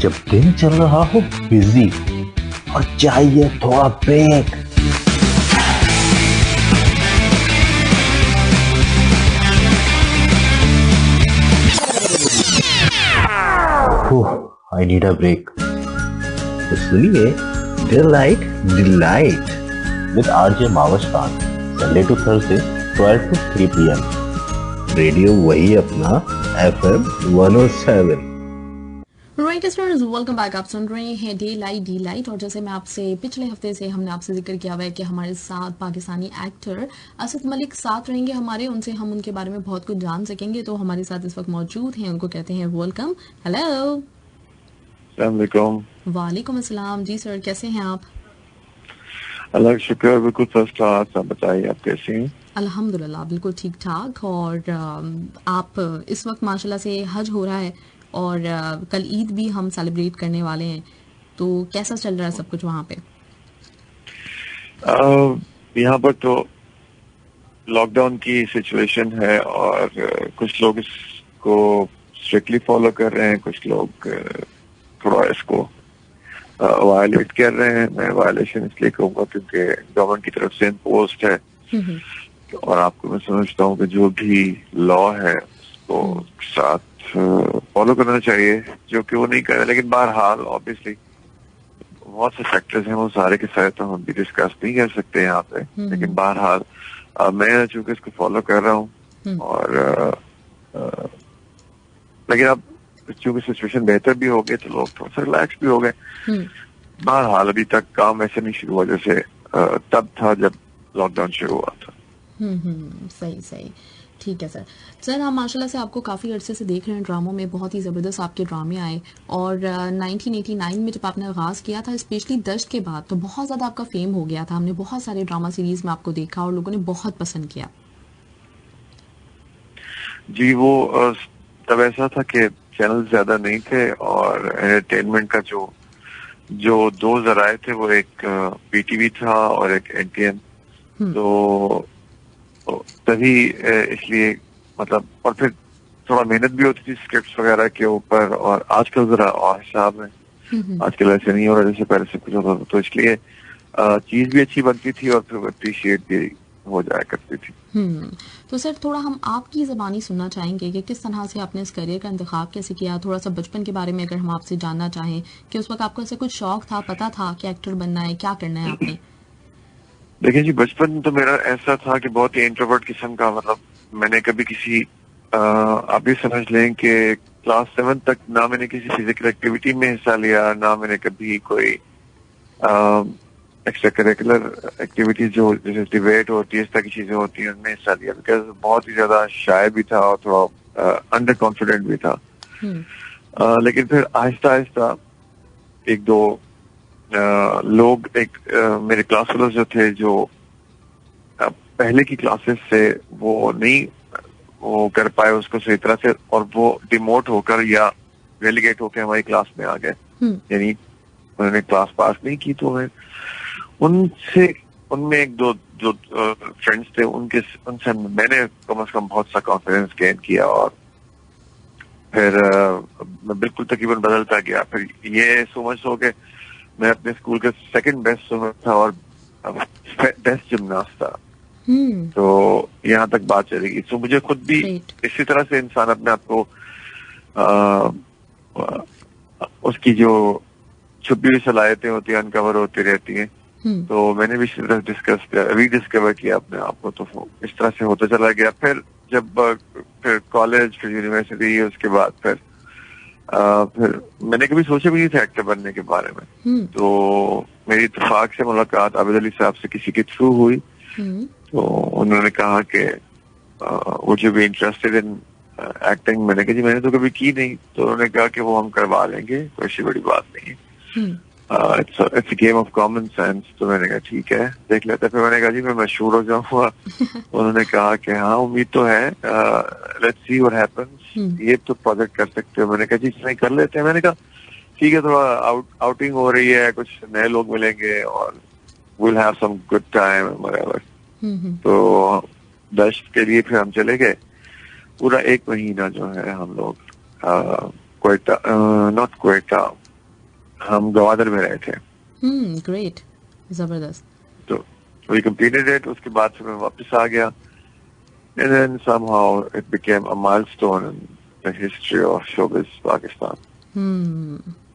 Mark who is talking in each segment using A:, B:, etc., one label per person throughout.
A: जब दिन चल रहा हो बिजी और चाहिए थोड़ा break, I need a break. तो सुनिए डिलाइट डिलाइट विद आरजे मावस्तान, Sunday to Thursday 12 to 3 PM। Radio वही अपना FM 107।
B: Right students, welcome back. आप सुन रहे हैं डे लाइट और जैसे मैं आपसे पिछले हफ्ते से हमने आपसे जिक्र किया हुआ है कि हमारे साथ पाकिस्तानी एक्टर असद मलिक साथ रहेंगे हमारे, उनसे हम उनके बारे में बहुत कुछ जान सकेंगे। तो हमारे साथ इस वक्त मौजूद हैं, उनको कहते हैं वेलकम। हेलो, वालेकुम अस्सलाम। जी सर, कैसे हैं आप?
C: अल्लाह का शुक्र, बिल्कुल फर्स्ट क्लास। आप बताइए, आप कैसे हैं?
B: अल्हम्दुलिल्लाह, बिल्कुल ठीक ठाक। और आप इस वक्त माशाल्लाह से हज हो रहा है और कल ईद भी हम सेलिब्रेट करने वाले हैं, तो कैसा चल रहा है सब कुछ वहाँ पे?
C: यहाँ पर तो लॉकडाउन की सिचुएशन है और कुछ लोग इसको स्ट्रिक्टली फॉलो कर रहे हैं, कुछ लोग थोड़ा इसको वायलेट कर रहे हैं। मैं वायलेशन इसलिए कहूँगा क्योंकि गवर्नमेंट की तरफ से इम्पोज्ड है और आपको मैं समझता हूँ कि जो भी लॉ है उसको साथ फॉलो करना चाहिए, जो कि वो नहीं कर रहे। लेकिन बहरहाल ऑब्वियसली बहुत से फैक्टर्स हैं, वो सारे के सारे तो हम भी डिस्कस नहीं कर सकते यहाँ पे। लेकिन बहरहाल मैं चूंकि इसको फॉलो कर रहा हूँ और लेकिन अब चूंकि सिचुएशन बेहतर भी हो गई तो लोग थोड़ा सा रिलैक्स भी हो गए। बहरहाल अभी तक काम ऐसे नहीं शुरू हुआ जैसे तब था जब लॉकडाउन शुरू हुआ था।
B: सही, ठीक है सर। सर, हम माशाल्लाह से आपको काफ़ी अरसे से देख रहे हैं ड्रामों में, बहुत ही ज़बरदस्त आपके ड्रामे आए और 1989 में जब आपने आगाज़ किया था, स्पेशली दश्त के बाद, तो बहुत ज़्यादा आपका फेम हो गया था। हमने बहुत सारे ड्रामा सीरीज में आपको देखा और लोगों ने बहुत पसंद किया।
C: जी, वो तब ऐसा था कि चैनल ज्यादा नहीं थे और एंटरटेनमेंट का जो दो जराए थे, वो एक पीटीवी था और एक एनटीएन। तो तभी इसलिए मतलब, और फिर थोड़ा मेहनत भी होती थी स्क्रिप्ट्स वगैरह के ऊपर, और आजकल जरा और हिसाब है, आजकल ऐसे नहीं हो रहा जैसे पहले से कुछ होता था। तो इसलिए चीज भी अच्छी बनती थी और फिर अप्रिशिएट भी हो जाया करती थी।
B: तो सर, थोड़ा हम आपकी ज़बानी सुनना चाहेंगे कि किस तरह से आपने इस करियर का इंतखाब कैसे किया। थोड़ा सा बचपन के बारे में अगर हम आपसे जानना चाहें कि उस वक्त आपको ऐसे कुछ शौक था, पता था कि एक्टर बनना है, क्या करना है आपने?
C: देखिए जी, बचपन तो मेरा ऐसा था कि बहुत ही इंट्रोवर्ट किस्म का, मतलब मैंने कभी किसी आप भी समझ लें कि क्लास 7 तक ना मैंने किसी फिजिकल एक्टिविटी में हिस्सा लिया, ना मैंने कभी कोई एक्स्ट्रा करिकुलर एक्टिविटीज जो जैसे डिबेट होती है, इस तरह की चीजें होती हैं, उनमें हिस्सा लिया। बिकॉज बहुत ही ज्यादा शाय भी था और थोड़ा अंडर कॉन्फिडेंट भी था। लेकिन फिर आहिस्ता आहिस्ता एक दो लोग, मेरे क्लास फेलोज जो थे, जो पहले की क्लासेस से वो नहीं वो कर पाए उसको सही तरह से, और वो डिमोट होकर या रेलीगेट होकर हमारी क्लास में आ गए, यानी उन्होंने क्लास पास नहीं की। तो मैं उनमें एक दो जो फ्रेंड्स थे, उनसे मैंने कम से कम बहुत सा कॉन्फिडेंस गेन किया और फिर मैं बिल्कुल तकरीबन बदलता गया। फिर ये समझ हो के मैं अपने स्कूल का सेकंड बेस्ट स्विमर था और बेस्ट जिमनास्ट था। तो यहाँ तक बात चलेगी। तो मुझे खुद भी इसी तरह से इंसान अपने आप को उसकी जो छुपी हुई सलाहियतें होती हैं अनकवर होती रहती हैं। तो मैंने भी इसी तरह रीडिस्कवर किया अपने आप को, तो इस तरह से होता चला गया। फिर जब फिर कॉलेज, फिर यूनिवर्सिटी, उसके बाद फिर मैंने कभी सोचा भी नहीं था एक्टर बनने के बारे में। तो मेरी इत्तेफाक से मुलाकात आबिद अली साहब से किसी के थ्रू हुई। तो उन्होंने कहा कि would you be interested in acting. मैंने कहा जी मैंने तो कभी की नहीं। तो उन्होंने कहा कि वो हम करवा लेंगे, कोई ऐसी बड़ी बात नहीं है, it's game of common sense. तो मैंने कहा ठीक है, देख लेते। फिर मैंने कहा जी मैं मशहूर हो जाऊंगा। उन्होंने कहा कि हाँ उम्मीद तो है, लेट्स सी व्हाट हैपेंस, ये तो प्रोजेक्ट कर सकते हो। मैंने कहा जी नहीं, कर लेते हैं। मैंने कहा ठीक है, थोड़ा आउटिंग हो रही है, कुछ नए लोग मिलेंगे और will have some good time whatever. तो दश्त के लिए फिर हम चले गए। पूरा 1 महीना जो है हम लोग क्वेटा, नॉट क्वेटा, हम गवादर में रहे थे।
B: ग्रेट, जबरदस्त।
C: तो we completed it, उसके बाद फिर मैं वापस आ गया, and then somehow it became a milestone in the history of showbiz Pakistan.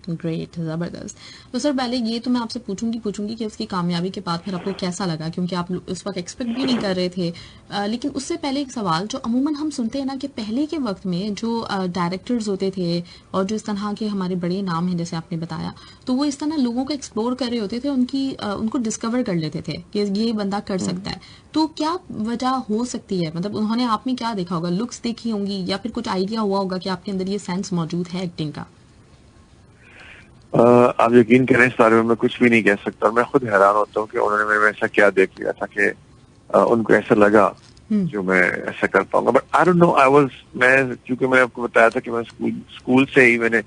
B: Great, ज़बरदस्त। तो सर पहले ये तो मैं आपसे पूछूंगी कि उसकी कामयाबी के बाद फिर आपको कैसा लगा, क्योंकि आप उस वक्त एक्सपेक्ट भी नहीं कर रहे थे। लेकिन उससे पहले एक सवाल, जो अमूमन हम सुनते हैं ना कि पहले के वक्त में जो डायरेक्टर्स होते थे और जो इस तरह के हमारे बड़े नाम हैं जैसे आपने बताया, तो वो इस तरह लोगों को एक्सप्लोर कर रहे होते थे, उनको डिस्कवर कर लेते थे कि ये बंदा कर सकता है। तो क्या वजह हो सकती है, मतलब उन्होंने आप में क्या देखा होगा, लुक्स देखी होंगी या फिर कुछ आइडिया हुआ होगा कि आपके अंदर ये सेंस मौजूद है एक्टिंग का?
C: आप यकीन करें, इस बारे में मैं कुछ भी नहीं कह सकता। मैं खुद हैरान होता हूँ कि उन्होंने मेरे में ऐसा क्या देख लिया था कि उनको ऐसा लगा जो मैं ऐसा कर पाऊंगा। बट आई डोंट नो, क्योंकि मैंने आपको बताया था कि मैं स्कूल से ही, मैंने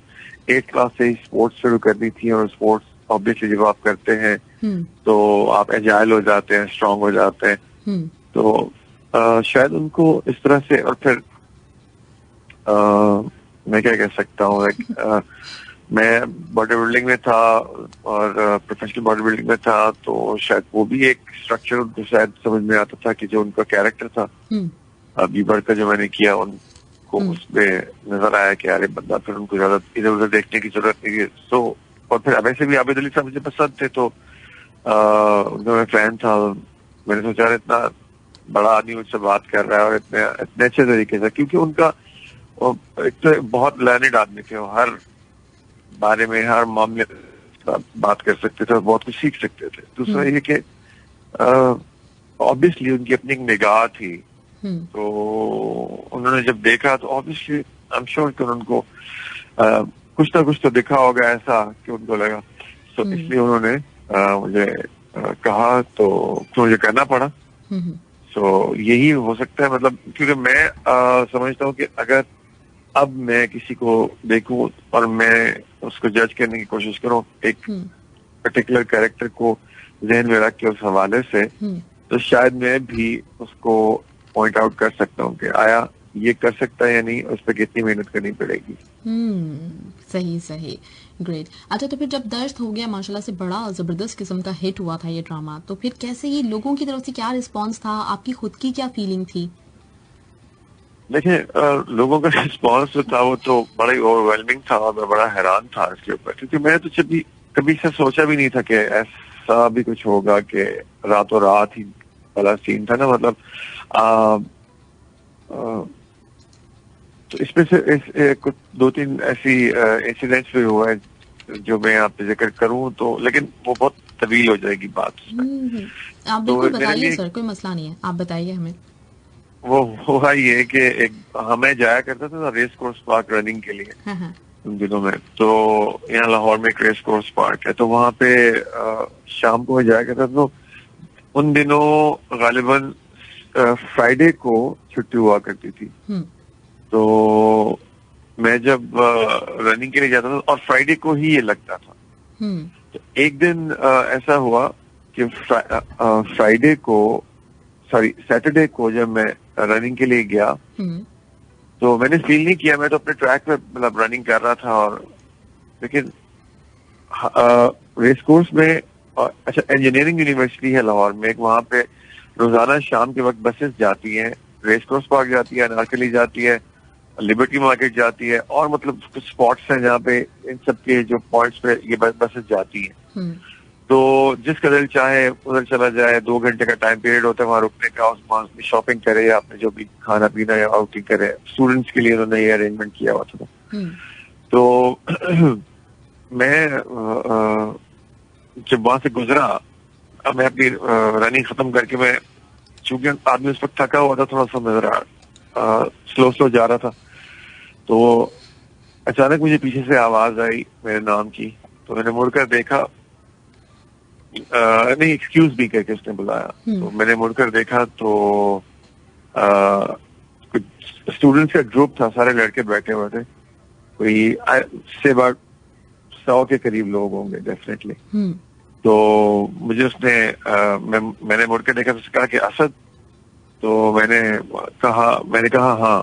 C: 8th क्लास से ही स्पोर्ट्स शुरू कर दी थी, और स्पोर्ट्स ऑब्वियसली जब आप करते हैं तो आप एजाइल हो जाते हैं, स्ट्रांग हो जाते हैं। तो शायद उनको इस तरह से, और फिर मैं क्या कह सकता हूँ, मैं बॉडी बिल्डिंग में था और प्रोफेशनल बॉडी बिल्डिंग में था, तो शायद वो भी एक स्ट्रक्चर उनको शायद समझ में आता था कि जो उनका कैरेक्टर था बीबर का जो मैंने किया, उनको उसमें नजर आया कि अरे बंदा, फिर उनको ज्यादा इधर उधर देखने की जरूरत नहीं है। सो और फिर वैसे भी आबिद अली साहब मुझे पसंद थे, तो उनका मैं फैन था। मैंने सोचा इतना बड़ा आदमी मुझसे बात कर रहा है और इतने अच्छे तरीके से, क्योंकि उनका एक तो बहुत लर्निड आदमी थे, हर बारे में, हर मामले बात कर सकते थे और बहुत कुछ सीख सकते थे। दूसरा ये कि ऑब्वियसली उनकी अपनी एक निगाह थी, तो उन्होंने जब देखा तो ऑब्वियसली आई एम श्योर कि उनको कुछ ना कुछ तो दिखा होगा ऐसा कि उनको लगा। तो इसलिए उन्होंने मुझे कहा, तो मुझे करना पड़ा। सो यही हो सकता है, मतलब क्योंकि मैं समझता हूँ कि अगर अब मैं किसी को देखूं और मैं उसको जज करने की कोशिश करूं एक पर्टिकुलर कैरेक्टर को ज़हन में रख के उस हवाले से, तो शायद मैं भी उसको पॉइंट आउट कर सकता हूं कि आया ये कर सकता है या नहीं, उस पर कितनी मेहनत करनी पड़ेगी।
B: सही, ग्रेट। अच्छा, तो फिर जब दर्द हो गया माशाल्लाह से बड़ा जबरदस्त किस्म का हिट हुआ था ये ड्रामा, तो फिर कैसे ये लोगों की तरफ से क्या रिस्पॉन्स था, आपकी खुद की क्या फीलिंग थी?
C: देखिए, लोगों का रिस्पॉन्स जो था वो तो बड़ा ही ओवरवेलमिंग था, और मैं बड़ा हैरान था इसके ऊपर, क्योंकि मैं तो कभी से सोचा भी नहीं था कि ऐसा भी कुछ होगा कि रातों रात ही वाला सीन था ना। मतलब तो इसमें से कुछ 2-3 ऐसी इंसिडेंट्स भी हुआ है जो मैं आप पे जिक्र करूं तो, लेकिन वो बहुत तवील हो जाएगी बात उसमें।
B: आप बिल्कुल बताइए सर, कोई मसला नहीं है, आप बताइए हमें।
C: वो हुआ ये कि हमें जाया करता था रेस कोर्स पार्क रनिंग के लिए उन दिनों में। तो यहाँ लाहौर में एक रेस कोर्स पार्क है, तो वहाँ पे शाम को जाया करता था। तो उन दिनों गालिबन फ्राइडे को छुट्टी हुआ करती थी। तो मैं जब रनिंग के लिए जाता था, और फ्राइडे को ही ये लगता था। तो एक दिन ऐसा हुआ कि सैटरडे को जब मैं रनिंग के लिए गया, तो मैंने फील नहीं किया, मैं तो अपने ट्रैक पे मतलब रनिंग कर रहा था। और लेकिन रेस कोर्स में, अच्छा इंजीनियरिंग यूनिवर्सिटी है लाहौर में, वहाँ पे रोजाना शाम के वक्त बसेस जाती हैं, रेस कोर्स पार्क जाती है, अनारकली जाती है, लिबर्टी मार्केट जाती है, और मतलब कुछ स्पॉट्स हैं जहाँ पे इन सब के जो पॉइंट्स पे ये बसेस जाती हैं। तो जिस कदर चाहे उधर चला जाए, 2 घंटे का टाइम पीरियड होता है वहाँ रुकने का, उसमें शॉपिंग करे या आपने जो भी खाना पीना या आउटिंग करे। स्टूडेंट्स के लिए उन्होंने ये अरेंजमेंट किया हुआ था। तो मैं जब वहां से गुजरा, अब मैं अपनी रनिंग खत्म करके, मैं चूंकि आदमी उस वक्त थका हुआ था, थोड़ा सा नजर स्लो जा रहा था, तो अचानक मुझे पीछे से आवाज आई मेरे नाम की। तो मैंने मुड़कर देखा, नहीं एक्सक्यूज मी करके उसने बुलाया। तो मैंने मुड़कर देखा तो कुछ स्टूडेंट्स का ग्रुप था, सारे लड़के बैठे हुए थे, कोई से 100 के करीब लोग होंगे डेफिनेटली। तो मुझे उसने मैंने मुड़कर देखा तो उसने कहा कि असद। तो मैंने कहा हाँ।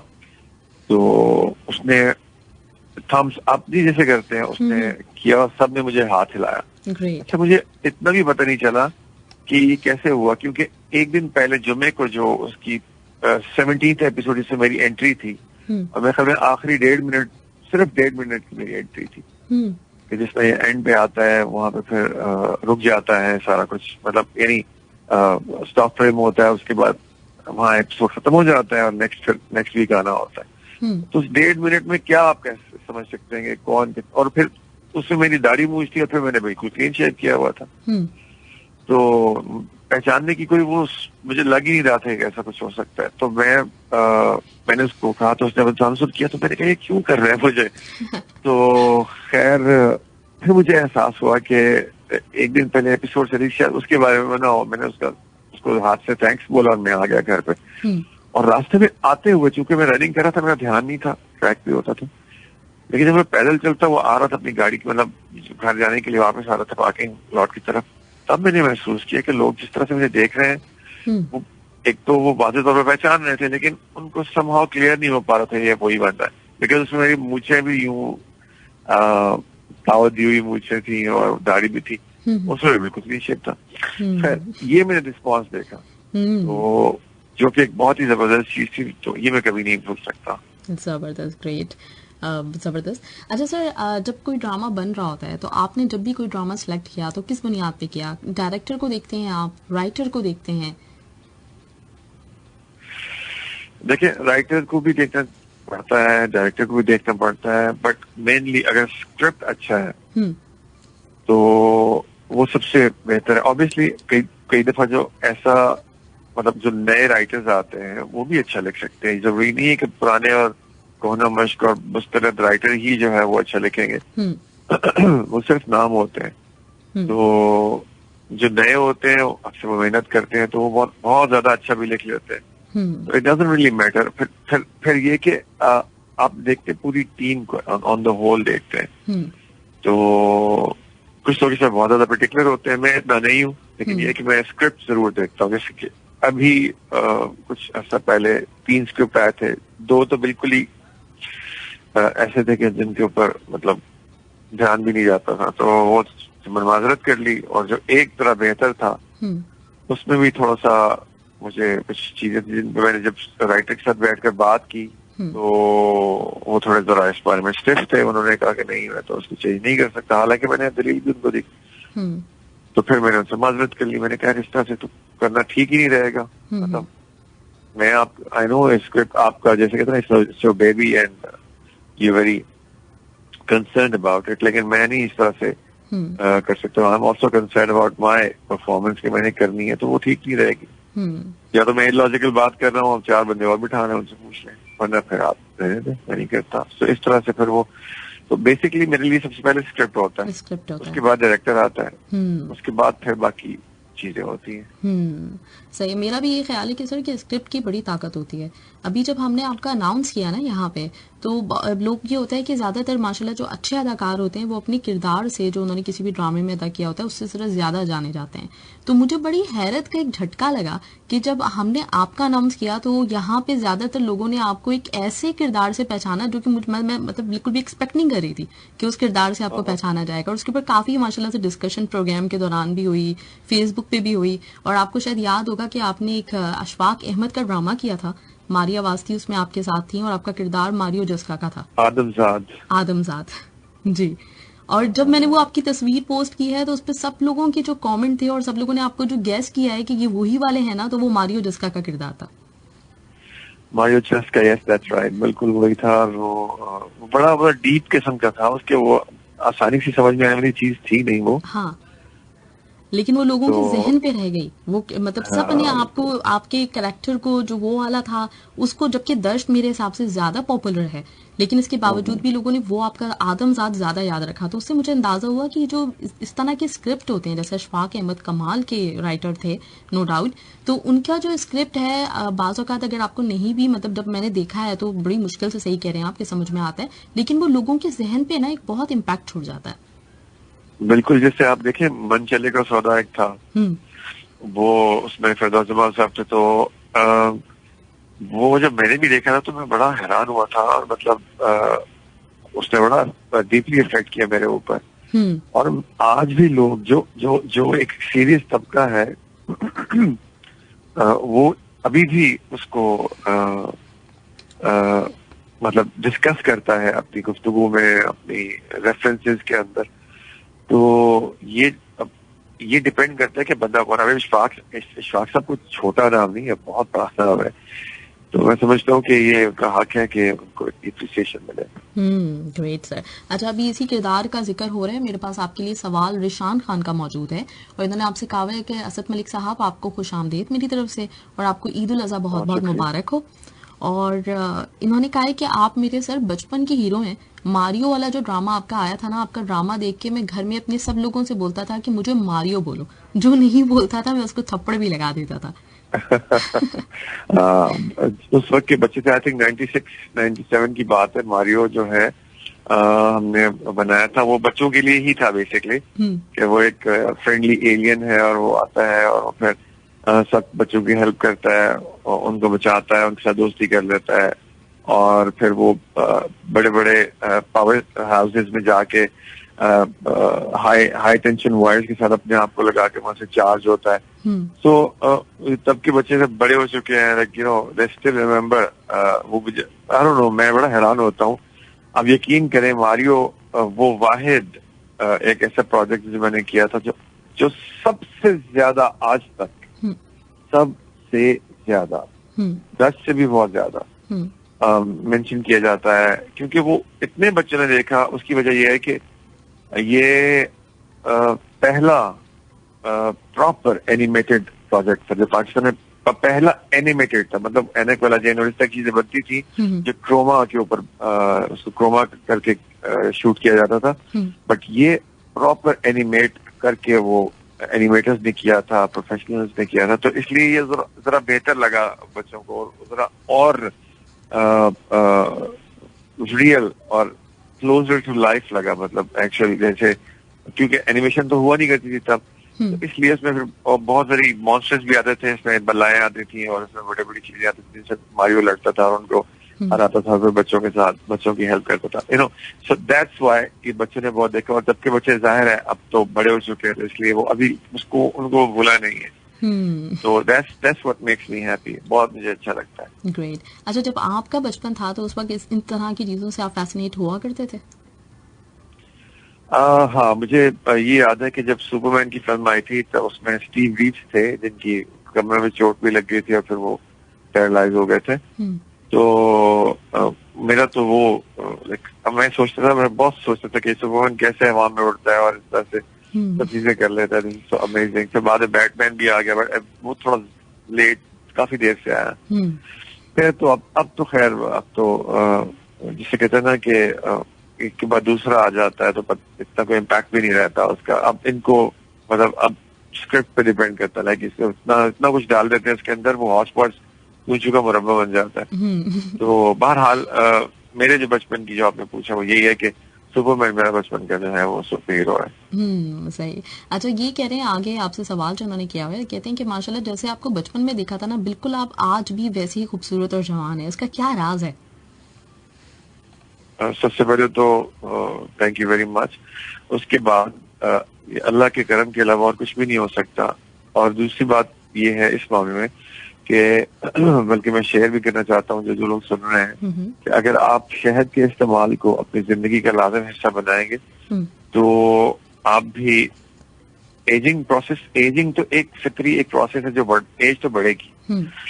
C: तो उसने थम्स अप जी जैसे करते हैं उसने किया और सबने मुझे हाथ हिलाया। अच्छा, मुझे इतना भी पता नहीं चला कि ये कैसे हुआ, क्योंकि एक दिन पहले जुमे को जो उसकी 17th एपिसोड से मेरी एंट्री थी, और मेरे ख्याल में आखिरी 1.5 मिनट, सिर्फ 1.5 मिनट की मेरी एंट्री थी, कि जिसमें एंड पे आता है, वहां पे फिर रुक जाता है सारा कुछ, मतलब यानी स्टॉप फ्रेम होता है, उसके बाद वहाँ एपिसोड खत्म हो जाता है और नेक्स्ट वीक आना होता है। तो उस 1.5 मिनट में क्या आप कैसे समझ सकते हैं कौन, और फिर उसमें मेरी दाढ़ी मूंछ थी और फिर मैंने बिल्कुल क्लीन शेव किया हुआ था, तो पहचानने की कोई वो मुझे लग ही नहीं रहा था कि ऐसा कुछ हो सकता है। तो मैंने उसको कहा, तो उसने आंसर किया, तो मैंने कहा ये क्यों कर रहे हैं मुझे। तो खैर फिर मुझे एहसास हुआ कि एक दिन पहले एपिसोड से शायद उसके बारे में मैंने उसको हाथ से थैंक्स बोला और मैं आ गया घर पे। और रास्ते में आते हुए, चूंकि मैं रनिंग कर रहा था, मेरा ध्यान नहीं था, ट्रैक पे होता था, लेकिन जब मैं पैदल चलता वो आ रहा था अपनी गाड़ी की, मतलब घर जाने के लिए वापस आ रहा था पार्किंग लॉट की तरफ, तब मैंने महसूस किया कि लोग जिस तरह से मुझे देख रहे हैं, वो एक तो वो वाज़ेह तौर पर पहचान रहे थे, लेकिन उनको समहाउ क्लियर नहीं हो पा रहा था ये वही बंदा है, बिकॉज उसमें मेरी मूछें भी यूं दावत दी हुई मूछें थी और दाढ़ी भी थी, उसमें भी कुछ नहीं शेप था। खैर ये मैंने रिस्पॉन्स देखा, तो जो कि एक बहुत ही जबरदस्त चीज थी, तो ये मैं कभी नहीं भूल सकता।
B: जबरदस्त, ग्रेट, जबरदस्त। अच्छा सर, जब कोई ड्रामा बन रहा होता है तो आपने जब भी कोई ड्रामा सेलेक्ट किया तो किस बुनियाद पे किया? डायरेक्टर को देखते हैं आप, राइटर को देखते हैं?
C: देखिए, राइटर को भी देखना पड़ता है, डायरेक्टर को भी देखना पड़ता है, बट मेनली अगर स्क्रिप्ट अच्छा है तो वो सबसे बेहतर है। ऑब्वियसली कई दफा जो ऐसा, मतलब जो नए राइटर्स आते हैं वो भी अच्छा लिख सकते हैं, जरूरी नहीं है कि पुराने और कोहना मश्क और मुस्तरद राइटर ही जो है वो अच्छा लिखेंगे। वो सिर्फ नाम होते हैं। तो जो नए होते हैं अक्सर वो मेहनत करते हैं तो वो बहुत बहुत ज्यादा अच्छा भी लिख लेते हैं। It doesn't really matter. फिर ये कि आप देखते पूरी टीम को ऑन द होल देखते हैं, तो कुछ लोग इसमें बहुत ज्यादा पर्टिकुलर होते हैं, मैं इतना नहीं हूँ, लेकिन ये कि मैं स्क्रिप्ट जरूर देखता हूँ। जैसे कि अभी कुछ अर्सा पहले 3 स्क्रिप्ट आए थे, 2 तो बिल्कुल ही ऐसे थे कि जिनके ऊपर मतलब ध्यान भी नहीं जाता था, तो वो माजरत कर ली, और जो एक तरह बेहतर था उसमें भी थोड़ा सा मुझे कुछ चीजें थी जिन पर मैंने जब राइटर के साथ बैठकर बात की तो वो थोड़े जरा इस बारे में स्टिफ थे। उन्होंने कहा कि नहीं, मैं तो उसको चेंज नहीं कर सकता, हालांकि मैंने दलील भी उनको दी। तो फिर मैंने उनसे माजरत कर ली, मैंने कहा इस तरह से तो करना ठीक ही नहीं रहेगा। मतलब मैं आई नो स्क्रिप्ट आपका जैसे कहते हैं so baby and you very concern about it, लेकिन मैं नहीं इस तरह से कर सकता। I am also concern about my performance की मैंने करनी है, तो वो ठीक नहीं रहेगी। या तो मैं लॉजिकल बात कर रहा हूँ, 4 बंदे और बिठा रहे हैं, उनसे पूछ लें, वरना फिर आप रहने दें, मैं नहीं करता। तो इस तरह से फिर वो, तो बेसिकली मेरे लिए सबसे पहले स्क्रिप्ट होता है, उसके बाद डायरेक्टर आता है, उसके बाद फिर बाकी चीजें होती हैं।
B: सही, मेरा भी ये ख्याल है कि सर कि स्क्रिप्ट की बड़ी ताकत होती है। अभी जब हमने आपका अनाउंस किया ना यहाँ पे, तो लोग ये होता है कि ज्यादातर माशाल्लाह जो अच्छे अदाकार होते हैं वो अपनी किरदार से, जो उन्होंने किसी भी ड्रामे में अदा किया होता है, उससे जरा ज्यादा जाने जाते हैं। तो मुझे बड़ी हैरत का एक झटका लगा कि जब हमने आपका अनाउंस किया तो यहाँ पे ज्यादातर लोगों ने आपको एक ऐसे किरदार से पहचाना जो कि मैं मतलब बिल्कुल भी एक्सपेक्ट नहीं कर रही थी कि उस किरदार से आपको पहचाना जाएगा। और उसके ऊपर काफी माशाल्लाह से डिस्कशन प्रोग्राम के दौरान भी हुई, फेसबुक पे भी हुई। और आपको शायद याद होगा कि आपने एक अशफाक अहमद का ड्रामा किया था, मारिया वास्ती उसमें आपके साथ थी और आपका किरदार मारियो जस्का का था, आदमजाद जी। और जब मैंने वो आपकी तस्वीर पोस्ट की है तो उस पर सब लोगों के जो कमेंट थे और सब लोगों ने आपको जो गैस किया है कि ये वही वाले हैं ना, तो वो मारियो जस्का का किरदार था।
C: मारियो जस्का, यस दैट्स राइट, बिल्कुल वही था। वो बड़ा डीप किस्म का था, उसके वो आसानी से समझ में आने वाली चीज थी नहीं वो।
B: हाँ, लेकिन वो लोगों के जहन पे रह गई वो, मतलब सब ने आपको, आपके कैरेक्टर को जो वो वाला था उसको, जबकि दर्श मेरे हिसाब से ज्यादा पॉपुलर है, लेकिन इसके बावजूद भी लोगों ने वो आपका आदमजाद ज्यादा याद रखा। तो उससे मुझे अंदाजा हुआ कि जो इस तरह के स्क्रिप्ट होते हैं, जैसे अशफाक अहमद कमाल के राइटर थे नो डाउट, तो उनका जो स्क्रिप्ट है बाज़ औक़ात अगर आपको नहीं भी, मतलब जब मैंने देखा है तो बड़ी मुश्किल से, सही कह रहे हैं आपके, समझ में आता है, लेकिन वो लोगों के जहन पे ना एक बहुत इम्पैक्ट छोड़ जाता है।
C: बिल्कुल, जैसे आप देखें मन चले का सौदा एक था, वो उसमें फिरदौस जमाल साहब थे, तो वो जब मैंने भी देखा था तो मैं बड़ा हैरान हुआ था। और मतलब उसने बड़ा डीपली इफेक्ट किया मेरे ऊपर। और आज भी लोग जो जो जो एक सीरियस तबका है वो अभी भी उसको मतलब डिस्कस करता है अपनी गुफ्तगू में, अपनी रेफरेंसेस के अंदर। तो ये डिपेंड करता है कि बंदा कौन है। इशफाक साहब कुछ छोटा नाम नहीं है, बहुत बड़ा नाम है। तो मैं समझता हूँ कि ये उनका हक है कि उनको एप्रिसिएशन मिले।
B: Great sir. अच्छा, अभी इसी किरदार का जिक्र हो रहा है, मेरे पास आपके लिए सवाल रिशान खान का मौजूद है और इन्होंने आपसे कहा है कि असद मलिक साहब आपको खुशामदीद मेरी तरफ से और आपको ईद उल अज़हा बहुत बहुत मुबारक हो। और इन्होंने कहा है कि आप मेरे सर बचपन के हीरो हैं। मारियो वाला जो ड्रामा आपका आया था ना, आपका ड्रामा देख के मैं घर में अपने सब लोगों से बोलता था कि मुझे मारियो बोलो, जो नहीं बोलता था मैं उसको थप्पड़ भी लगा देता था।
C: उस वक्त के बच्चे थे, आई थिंक 96 97 की बात है। मारियो जो है हमने बनाया था, वो बच्चों के लिए ही था बेसिकली, कि वो एक फ्रेंडली एलियन है और वो आता है और फिर सब बच्चों की हेल्प करता है और उनको बचाता है, उनके साथ दोस्ती कर लेता है और फिर वो बड़े बड़े पावर हाउसेस में जाके हाई टेंशन वायर्स के साथ अपने आप को लगा के वहां से चार्ज होता है। सो तब के बच्चे सब बड़े हो चुके हैं, like you know they still remember वो। आई डोंट नो, मैं बड़ा हैरान होता हूँ। अब यकीन करें, मारियो वो वाहिद एक ऐसा प्रोजेक्ट जो मैंने किया था जो सबसे ज्यादा आज तक, सबसे ज्यादा 10 से भी बहुत ज्यादा मेंशन किया जाता है, क्योंकि वो इतने बच्चों ने देखा। उसकी वजह यह है कि ये पहला प्रॉपर एनिमेटेड प्रोजेक्ट था जो पाकिस्तान में पहला एनिमेटेड था। मतलब एनक वाला जैन और इस तरह चीजें बनती थी जो क्रोमा के ऊपर उसको क्रोमा करके शूट किया जाता था, बट ये प्रॉपर एनिमेट करके वो एनिमेटर्स ने किया था, प्रोफेशनल्स ने किया था। तो इसलिए ये जरा बेहतर लगा बच्चों को, जरा और रियल और क्लोजर टू लाइफ लगा। मतलब एक्चुअली जैसे, क्योंकि एनिमेशन तो हुआ नहीं करती थी तब, तो इसलिए इसमें फिर बहुत सारी मॉन्स्टर्स भी आते थे, इसमें बल्लाएं आती थी और इसमें बड़ी बड़ी चीजें आती थी जिनसे मारियो लड़ता था और उनको हराता था, फिर बच्चों के साथ बच्चों की हेल्प करता था, you know. So that's why कि बच्चों ने बहुत देखा। और तब के बच्चे जाहिर है अब तो बड़े हो चुके हैं, तो इसलिए वो अभी उसको उनको भूला नहीं है। तो that's what makes me happy। बहुत मुझे अच्छा लगता है।
B: ग्रेट। अच्छा, जब आपका बचपन था तो उस वक्त इन तरह की चीजों से आप फैसिनेट हुआ करते थे?
C: हाँ, मुझे ये याद है कि जब सुपरमैन की फिल्म आई थी तो उसमें स्टीव रीव्स थे जिनकी कमर में चोट भी लग गई थी और फिर वो पैरालाइज हो गए थे। तो मेरा तो वो मैं सोचता था, मैं बहुत सोचता था कि सुपरमैन कैसे हवा में उड़ता है और इस तरह से सब चीजें कर लेता है। So amazing. फिर बाद में बैटमैन भी आ गया, बट वो थोड़ा लेट, काफी देर से आया। फिर तो अब तो खैर, अब तो जिसे कहते हैं ना कि एक के बाद दूसरा आ जाता है तो इतना कोई इम्पैक्ट भी नहीं रहता उसका। अब इनको मतलब अब स्क्रिप्ट पे डिपेंड करता है, लाइक इसको इतना कुछ डाल देते हैं इसके अंदर, वो हॉट पूछू का मुरब्बा बन जाता है। तो बहरहाल मेरे जो बचपन की जो आपने पूछा वो यही है कि सुपरमैन मेरा बचपन का जो है वो सुपर हीरो है।
B: सही। अच्छा, ये कह रहे हैं आगे आपसे सवाल जो उन्होंने किया हुआ है, कहते हैं कि माशाल्लाह जैसे आपको बचपन में देखा था ना, बिल्कुल आप आज भी वैसे ही खूबसूरत और जवान है, इसका क्या राज है?
C: सबसे पहले तो थैंक यू वेरी मच। उसके बाद अल्लाह के करम के अलावा और कुछ भी नहीं हो सकता। और दूसरी बात ये है इस मामले में कि बल्कि मैं शेयर भी करना चाहता हूँ जो लोग सुन रहे हैं, कि अगर आप शहद के इस्तेमाल को अपनी जिंदगी का लाज़िम हिस्सा बनाएंगे तो आप भी एजिंग तो एक फिक्री एक प्रोसेस है जो एज तो बढ़ेगी,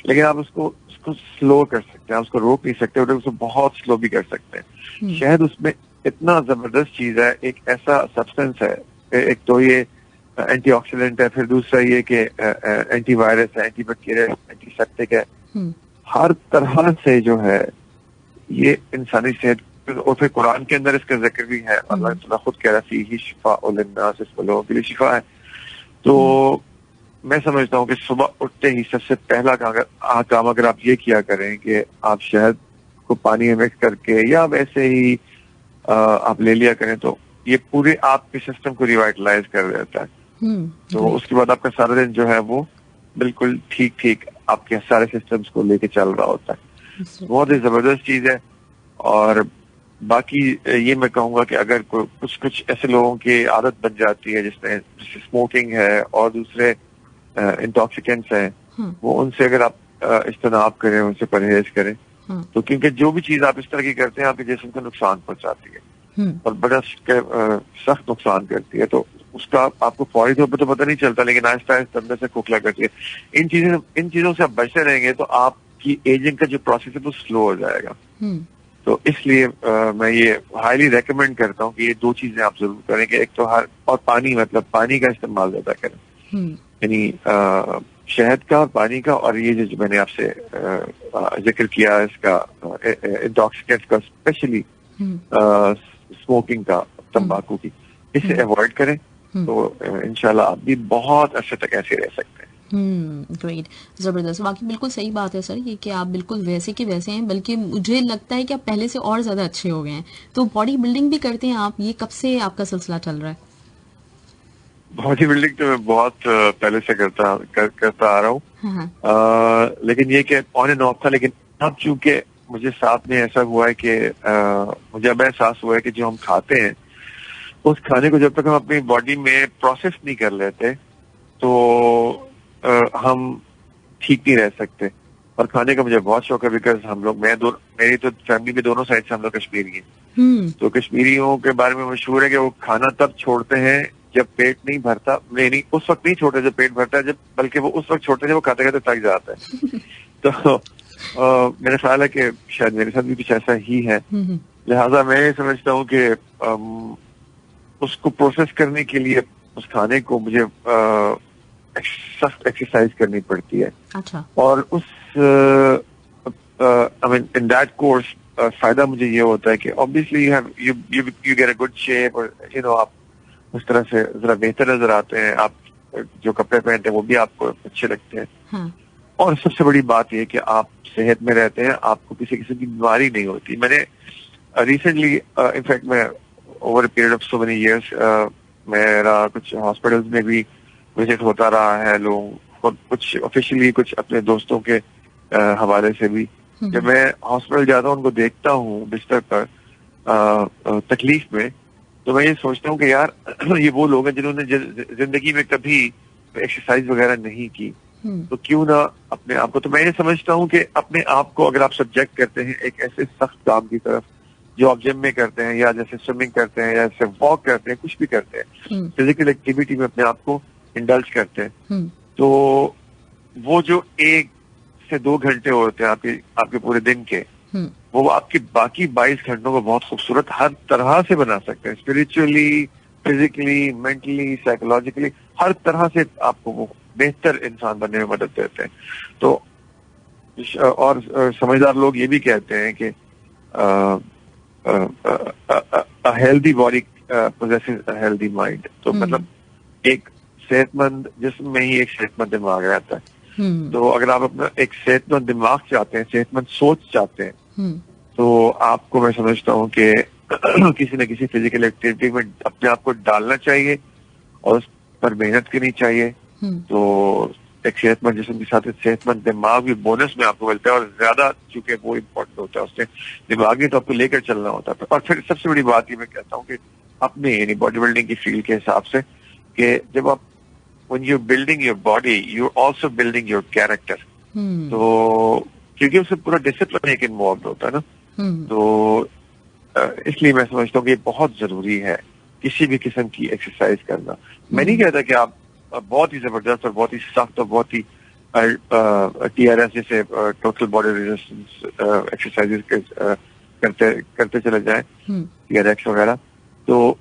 C: लेकिन आप उसको स्लो कर सकते हैं, उसको रोक नहीं सकते, उसको बहुत स्लो भी कर सकते हैं। शहद उसमें इतना जबरदस्त चीज है, एक ऐसा सब्सटेंस है, एक तो ये एंटीऑक्सीडेंट है, फिर दूसरा ये कि एंटीवायरस है, एंटीबैक्टीरियल, एंटीसेप्टिक है, हर तरह से जो है ये इंसानी सेहत। और फिर कुरान के अंदर इसका जिक्र भी है, अल्लाह ताला खुद कह रहा है फीही शिफाउ लिन्नास, इस लोगों के लिए शिफा है। तो मैं समझता हूँ कि सुबह उठते ही सबसे पहला काम अगर आप ये किया करें कि आप शहद को पानी में मिक्स करके या वैसे ही आप ले लिया करें, तो ये पूरे आपके सिस्टम को रिवाइटलाइज कर देता है। तो उसके बाद आपका सारा दिन जो है वो बिल्कुल ठीक आपके सारे सिस्टम्स को लेके चल रहा होता है। बहुत ही जबरदस्त चीज है। और बाकी ये मैं कहूँगा कि अगर कुछ ऐसे लोगों की आदत बन जाती है जिसमें स्मोकिंग है और दूसरे इंटॉक्सिकेंट्स हैं, वो उनसे अगर आप इज्तनाब करें, उनसे परहेज करें, तो क्योंकि जो भी चीज आप इस तरह की करते हैं आपके जिस्म को नुकसान पहुंचाती है और बड़ा सख्त नुकसान करती है, तो उसका आपको फौरी तौर पर तो पता नहीं चलता, लेकिन आहिस्ता आहिस्ता अंदर से खोखला करती है। इन चीजों से आप बचते रहेंगे तो आपकी एजिंग का जो प्रोसेस है वो स्लो हो जाएगा। तो इसलिए मैं ये हाईली रेकमेंड करता हूँ कि ये 2 चीजें आप जरूर करें कि एक तो और पानी, मतलब पानी का इस्तेमाल ज्यादा करें, यानी शहद का, पानी का, और ये जो मैंने आपसे जिक्र किया इसका इंटॉक्सिकेंट्स का, स्पेशली स्मोकिंग का, तंबाकू की, इसे अवॉइड करें तो इंशाल्लाह आप भी बहुत अर्से तक ऐसे रह सकते हैं।
B: ग्रेट, जबरदस्त, बाकी बिल्कुल सही बात है सर ये कि आप बिल्कुल वैसे के वैसे हैं, बल्कि मुझे लगता है कि आप पहले से और ज्यादा अच्छे हो गए हैं। तो बॉडी बिल्डिंग भी करते हैं आप, ये कब से आपका सिलसिला चल रहा है?
C: बॉडी बिल्डिंग तो मैं बहुत पहले से करता आ रहा हूँ, लेकिन ये कि ऑन एंड ऑफ था, लेकिन अब चूंकि मुझे साथ में ऐसा हुआ है कि मुझे अब एहसास हुआ है कि जो हम खाते हैं उस खाने को जब तक हम अपनी बॉडी में प्रोसेस नहीं कर लेते तो हम ठीक नहीं रह सकते। और खाने का मुझे बहुत शौक है, बिकॉज हम लोग मेरी तो फैमिली में दोनों साइड से हम लोग कश्मीरी हैं, तो कश्मीरियों के बारे में मशहूर है कि वो खाना तब छोड़ते हैं जब पेट नहीं भरता, नहीं उस वक्त नहीं छोड़ते जब पेट भरता है, जब बल्कि वो उस वक्त छोड़ते हैं जब वो खाते खाते थक जाता है। तो मेरा ख्याल है कि शायद मेरे साथ भी कुछ ऐसा ही है, लिहाजा मैं समझता हूँ कि उसको प्रोसेस करने के लिए उस खाने को मुझे सख्त एक्सरसाइज करनी पड़ती है।
B: अच्छा।
C: और उस I mean in that course फायदा मुझे ये होता है कि obviously you get a good shape, और यू नो आप उस तरह से जरा बेहतर नजर आते हैं, आप जो कपड़े पहनते हैं वो भी आपको अच्छे लगते हैं। हाँ। और सबसे बड़ी बात ये कि आप सेहत में रहते हैं, आपको किसी किस्म की बीमारी नहीं होती। मैंने रिसेंटली इनफैक्ट मैं over period of so many years मेरा कुछ हॉस्पिटल्स में भी विजिट होता रहा है, लोग और कुछ ऑफिशियली कुछ अपने दोस्तों के हवाले से भी, जब मैं हॉस्पिटल जाता हूँ उनको देखता हूँ बिस्तर पर तकलीफ में, तो मैं ये सोचता हूँ कि यार ये वो लोग हैं जिन्होंने जिंदगी में कभी एक्सरसाइज वगैरह नहीं की, तो क्यों ना अपने आप को, तो मैं ये समझता हूँ कि अपने आप को अगर आप सब्जेक्ट करते हैं एक ऐसे सख्त काम की तरफ जो आप जिम में करते हैं, या जैसे स्विमिंग करते हैं, या जैसे वॉक करते हैं, कुछ भी करते हैं, फिजिकल एक्टिविटी में अपने आप को इंडल्ज करते हैं, तो वो जो 1 से 2 घंटे होते हैं आपके पूरे दिन के, वो आपके बाकी 22 घंटों को बहुत खूबसूरत हर तरह से बना सकते हैं, स्पिरिचुअली, फिजिकली, मेंटली, साइकोलॉजिकली, हर तरह से आपको वो बेहतर इंसान बनने में मदद देते हैं। तो और समझदार लोग ये भी कहते हैं कि healthy body possesses a healthy mind, तो मतलब एक सेहतमंद जिस्म में ही एक सेहतमंद दिमाग रहता है। तो अगर आप अपना एक सेहतमंद दिमाग चाहते हैं, सेहतमंद सोच चाहते हैं, तो आपको मैं समझता हूँ कि किसी न किसी फिजिकल एक्टिविटी में अपने आप को डालना चाहिए और उस पर मेहनत करनी चाहिए। तो एक सेहतमंद जिस्म के साथ सेहतमंद दिमाग भी बोनस में आपको मिलता है, और ज्यादा चूंकि वो इम्पोर्टेंट होता है, उससे दिमागी तो आपको लेकर चलना होता है। और फिर सबसे बड़ी बात ये मैं कहता हूँ कि अपने यानी बॉडी बिल्डिंग की फील्ड के हिसाब से कि जब आप when you're building your body, you're also building your character. तो क्योंकि उससे पूरा डिसिप्लिन एक इन्वॉल्व होता है ना, तो इसलिए मैं समझता हूँ कि ये बहुत जरूरी है किसी भी किस्म की एक्सरसाइज करना। मैं नहीं कहता कि आप बहुत ही जबरदस्त और बहुत ही सख्त और बहुत ही TRS जैसे टोटल बॉडी रेजिस्टेंस एक्सरसाइजेस करते चले जाएं, TRX वगैरह, तो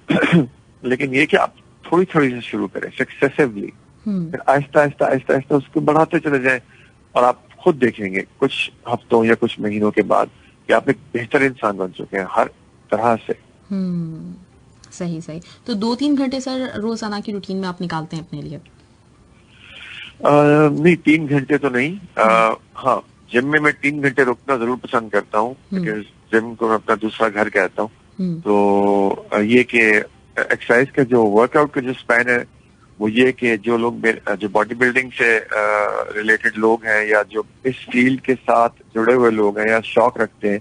C: लेकिन ये कि आप थोड़ी थोड़ी से शुरू करें सक्सेसिवली, फिर आहिस्ता आहिस्ता आहिस्ता आहिस्ता उसको बढ़ाते चले जाएं, और आप खुद देखेंगे कुछ हफ्तों या कुछ महीनों के बाद कि आप एक बेहतर इंसान बन चुके हैं हर तरह से।
B: सही सही। तो 2-3 घंटे सर रोजाना की रूटीन में आप निकालते हैं अपने लिए?
C: नहीं, 3 घंटे तो नहीं। हाँ, जिम में मैं 3 घंटे रुकना जरूर पसंद करता हूँ, बिकॉज जिम को मैं अपना दूसरा घर कहता हूँ। तो ये कि एक्सरसाइज का जो वर्कआउट का जो स्पैन है वो ये कि जो लोग जो बॉडी बिल्डिंग से रिलेटेड लोग हैं, या जो इस फील्ड के साथ जुड़े हुए लोग हैं या शौक रखते हैं,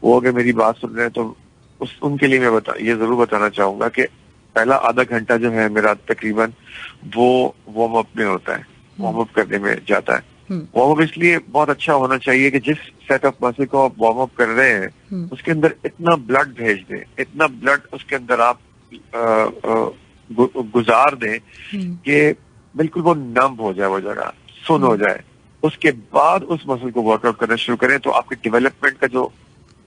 C: वो अगर मेरी बात सुन रहे हैं तो उनके लिए मैं ये जरूर बताना चाहूंगा कि पहला आधा घंटा जो है मेरा तकरीबन वो वार्म अप में होता है, वार्म अप करने में जाता है। वार्म अप इसलिए बहुत अच्छा होना चाहिए कि जिस सेट ऑफ मसल को आप वार्म अप कर रहे हैं उसके अंदर इतना ब्लड भेज दें, इतना ब्लड उसके अंदर आप गुजार दें कि बिल्कुल वो नम हो जाए, वो जगह सुन हो जाए। उसके बाद उस मसल को वर्कआउट करना शुरू करें तो आपके डेवलपमेंट का जो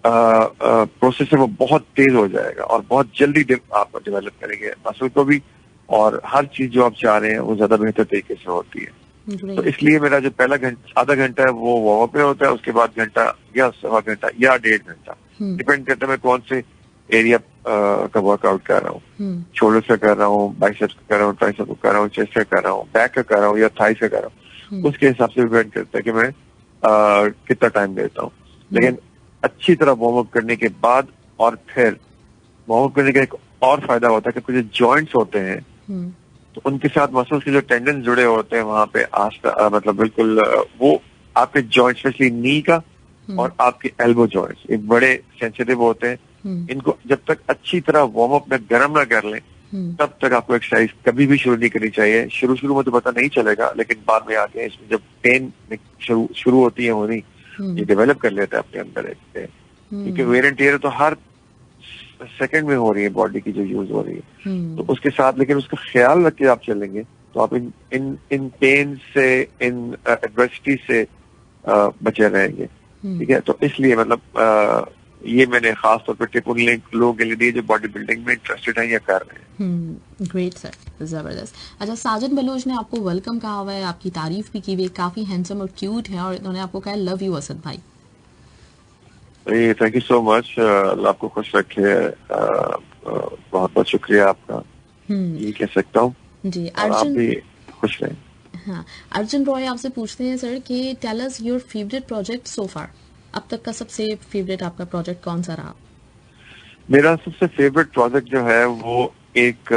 C: प्रोसेस है वो बहुत तेज हो जाएगा और बहुत जल्दी आप डेवलप करेंगे मसल को भी, और हर चीज जो आप चाह रहे हैं वो ज्यादा बेहतर तरीके से होती है। तो इसलिए मेरा जो पहला आधा घंटा है वो वार्म अप में होता है, उसके बाद घंटा या सवा घंटा या 1.5 घंटा, डिपेंड करता है मैं कौन से एरिया का वर्कआउट कर रहा हूँ। शोल्डर से कर रहा हूँ, बाइसेप्स का कर रहा हूँ, ट्राइसेप्स का कर रहा हूँ, चेस्ट का कर रहा हूँ, बैक का कर रहा हूँ या थाइस का कर रहा हूँ, उसके हिसाब से डिपेंड करता है कि मैं कितना टाइम देता हूँ। लेकिन अच्छी तरह वार्म अप करने के बाद और फिर वार्म अप करने का एक और फायदा होता है कि जो जॉइंट्स होते हैं तो उनके साथ मसल्स के जो टेंडन जुड़े होते हैं वहां पे मतलब बिल्कुल वो आपके जॉइंट स्पेशली नी का और आपके एल्बो जॉइंट्स एक बड़े सेंसिटिव होते हैं। इनको जब तक अच्छी तरह वार्म अप में गर्म ना कर लें तब तक आपको एक्सरसाइज कभी भी शुरू नहीं करनी चाहिए। शुरू में तो पता नहीं चलेगा, लेकिन बाद में आके इसमें जब पेन शुरू होती है होनी, ये डेवलप कर लेता है अपने अंदर एक, क्योंकि वेयर एंड टियर तो हर सेकंड में हो रही है बॉडी की जो यूज हो रही है। तो उसके साथ लेकिन उसका ख्याल रख के आप चलेंगे तो आप इन पेन से, इन एडवर्सिटी से बचे रहेंगे। ठीक है, तो इसलिए मतलब ये मैंने खास तौर पर टिप उन लोगों के लिए दी जो बॉडी बिल्डिंग में इंटरेस्टेड है या कर रहे हैं।
B: ग्रेट सर, जबरदस्त। अच्छा, साजन बलोच ने आपको वेलकम कहा हुआ है, आपकी तारीफ भी की हुई है, काफी हैंडसम और क्यूट है, और उन्होंने आपको कहा लव यू असद भाई।
C: थैंक यू सो मच, अल्लाह आपको खुश रखे, बहुत बहुत शुक्रिया आपका, ये कह सकता हूँ
B: जी।
C: आप भी खुश रहें।
B: हाँ, अर्जुन रॉय आपसे पूछते हैं सर कि tell us your favourite project so far, अब तक का सबसे फेवरेट आपका प्रोजेक्ट कौन सा रहा?
C: मेरा सबसे फेवरेट प्रोजेक्ट जो है वो एक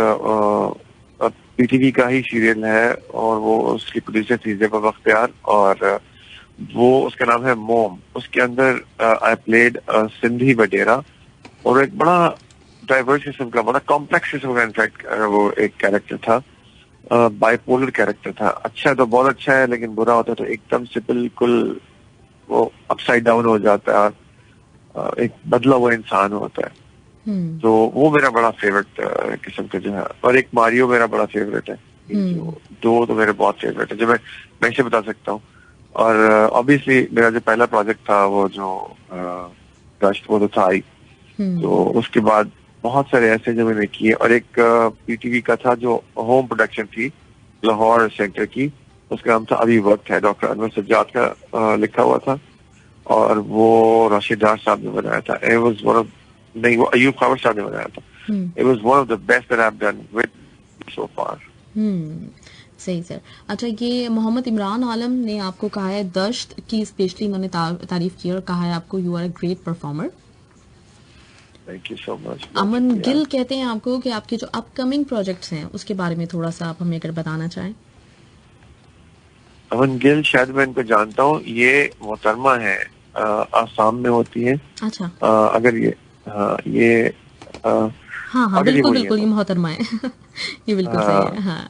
C: पीटीवी का ही सीरियल है और वो उसकी प्रोड्यूसर थी ज़ेबा बख्तियार और वो उसका नाम है मोम। उसके अंदर आई प्लेड सिंधी वडेरा और एक बड़ा डाइवर्स किस्म का, बड़ा कॉम्प्लेक्स किस्म का इनफैक्ट वो एक कैरेक्टर था, बाइपोलर कैरेक्टर था। अच्छा तो बहुत अच्छा है, लेकिन बुरा होता तो एकदम से बिल्कुल वो अपसाइड डाउन हो जाता है, एक बदला हुआ इंसान होता है। तो वो मेरा बड़ा फेवरेट किस्म का जो है, और एक मारियो मेरा बड़ा फेवरेट है। दो तो मेरे बहुत फेवरेट है जो मैं इसे बता सकता हूँ। और ऑब्वियसली मेरा जो पहला प्रोजेक्ट था वो जो डस्ट वो तो था ही, तो उसके बाद बहुत सारे ऐसे जो मैंने किए, और एक पीटीवी का था जो होम प्रोडक्शन थी लाहौर सेंटर की, उसका नाम था अभी वक्त है, डॉक्टर अनवर सज्जाद का लिखा हुआ था, और वो राशिद डार साहब ने बनाया था। इट वाज वन ऑफ, नहीं वो अयूब खावर साहब ने बनाया था। It was one of the best that I have done with so far.
B: सही सर। अच्छा, ये मोहम्मद इमरान आलम ने आपको कहा है दश्त की स्पेशली उन्होंने तारीफ की और कहा है आपको you are a great performer.
C: Thank you so much.
B: Aman Gill कहते हैं आपको कि आपके जो अपकमिंग प्रोजेक्ट्स हैं उसके बारे में थोड़ा सा आप हमें अगर बताना चाहें।
C: अमन गिल शायद मैं इनको जानता हूँ, ये मोहतरमा है, आसाम में होती है।
B: अच्छा।
C: अगर ये ये
B: हाँ बिल्कुल बिल्कुल ये मोहतरमा है ये बिल्कुल सही है। हाँ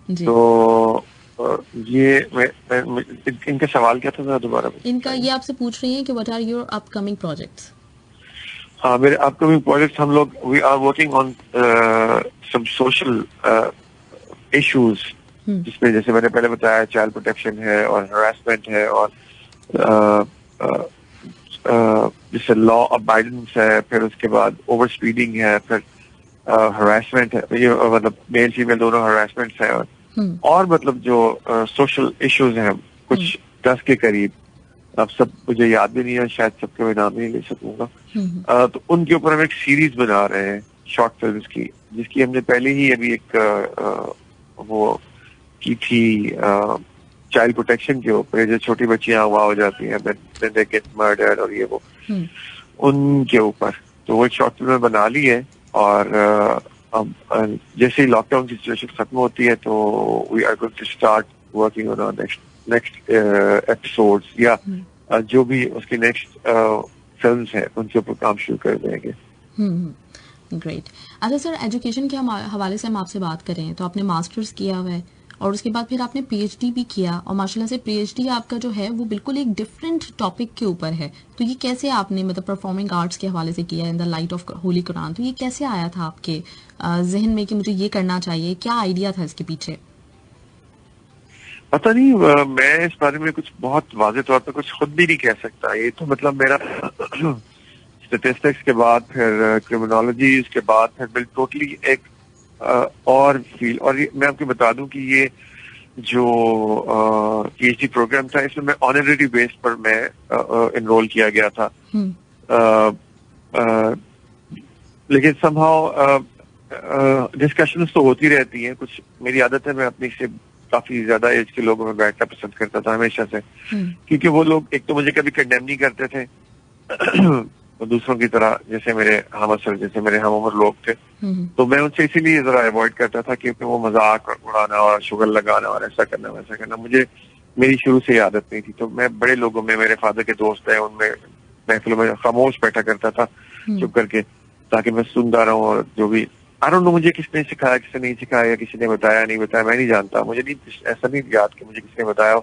B: जी।
C: तो ये इनका सवाल क्या था दोबारा?
B: इनका ये आपसे पूछ रही हैं कि what are your upcoming projects.
C: हाँ, मेरे अपकमिंग प्रोजेक्ट्स, हम लोग we are working on some social issues, जिसमें जैसे मैंने पहले बताया चाइल्ड प्रोटेक्शन है और हरासमेंट है और जैसे लॉ अबाइडेंस है, फिर उसके बाद ओवर स्पीडिंग है, फिर हरासमेंट है, ये मतलब मेल फीमेल दोनों हरासमेंट है, और मतलब जो सोशल इश्यूज हैं कुछ 10 के करीब, अब सब मुझे याद भी नहीं है, शायद सबके मैं नाम नहीं ले सकूंगा। तो उनके ऊपर हम एक सीरीज बना रहे हैं शॉर्ट फिल्म्स की, जिसकी हमने पहले ही अभी एक वो की थी चाइल्ड प्रोटेक्शन के ऊपर, जो छोटी बच्चियां अगवा हो जाती हैं, दे गेट मर्डर्ड और ये वो, उनके ऊपर। तो वो एक शॉर्ट फिल्म बना ली है, और अब जैसे ही लॉकडाउन की सिचुएशन खत्म होती है तो we are going to start working on next episodes, या जो भी उसके नेक्स्ट फिल्म्स हैं उनके ऊपर काम शुरू कर देंगे।
B: ग्रेट। अच्छा सर, एजुकेशन के हवाले से हम आपसे बात करें तो आपने मास्टर्स किया हुआ है और उसके बाद फिर आपने पीएचडी भी किया, और माशाल्लाह से पीएचडी आपका जो है वो बिल्कुल एक डिफरेंट टॉपिक के ऊपर है। तो ये कैसे आपने मतलब परफॉर्मिंग आर्ट्स के हवाले से किया in the light of Holi Quran, तो ये कैसे आया था आपके जहन में कि मुझे ये करना चाहिए, क्या आइडिया था इसके पीछे?
C: पता नहीं, मैं इस बारे में कुछ बहुत वाज़ेह तौर पर कुछ खुद भी नहीं कह सकता। ये तो मतलब मेरा स्टैटिस्टिक्स के बाद फिर क्रिमिनोलॉजी, उसके बाद फिर बिल टोटली एक और फील्ड। और मैं आपको बता दूं कि ये जो पीएचडी प्रोग्राम था इसमें मैं ऑनररी बेस पर मैं एनरोल किया गया था। लेकिन समहाउ डिस्कशंस तो होती रहती हैं। कुछ मेरी आदत है, मैं अपनी से काफी ज्यादा एज के लोगों में बैठना पसंद करता था हमेशा से, क्योंकि वो लोग एक तो मुझे कभी कंडेम नहीं करते थे तो दूसरों की तरह, जैसे मेरे हम असर जैसे मेरे हम उम्र लोग थे, तो मैं उनसे इसीलिए जरा अवॉइड करता था क्योंकि वो मजाक उड़ाना और शुगर लगाना और ऐसा करना वैसा करना मुझे मेरी शुरू से ही आदत नहीं थी। तो मैं बड़े लोगों में, मेरे फादर के दोस्त हैं उनमें महफिलों में खामोश बैठा करता था चुप करके, ताकि मैं सुनता रहूं। और जो भी आई डोंट नो मुझे किसने सिखाया, किसने नहीं सिखाया, किसी ने बताया नहीं बताया, मैं नहीं जानता, मुझे नहीं ऐसा नहीं याद कि मुझे किसने बताया,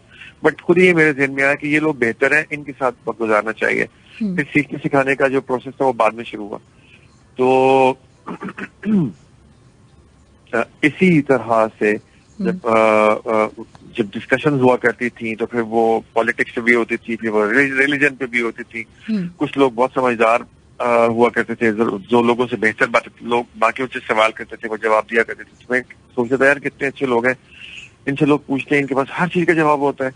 C: बट खुद ही मेरे जहन में आया कि ये लोग बेहतर हैं, इनके साथ वक्त गुजारना चाहिए। फिर सीखने सिखाने का जो प्रोसेस था वो बाद में शुरू हुआ। तो इसी तरह से जब डिस्कशंस हुआ करती थी तो फिर वो पॉलिटिक्स पे भी होती थी, फिर वो रिलीजन पे भी होती थी। कुछ लोग बहुत समझदार हुआ करते थे, जो लोगों से बेहतर बात लोग बाकी उनसे सवाल करते थे, वो जवाब दिया करते थे। मैं सोचता था यार कितने अच्छे लोग हैं, इनसे लोग पूछते हैं, इनके पास हर चीज का जवाब होता है।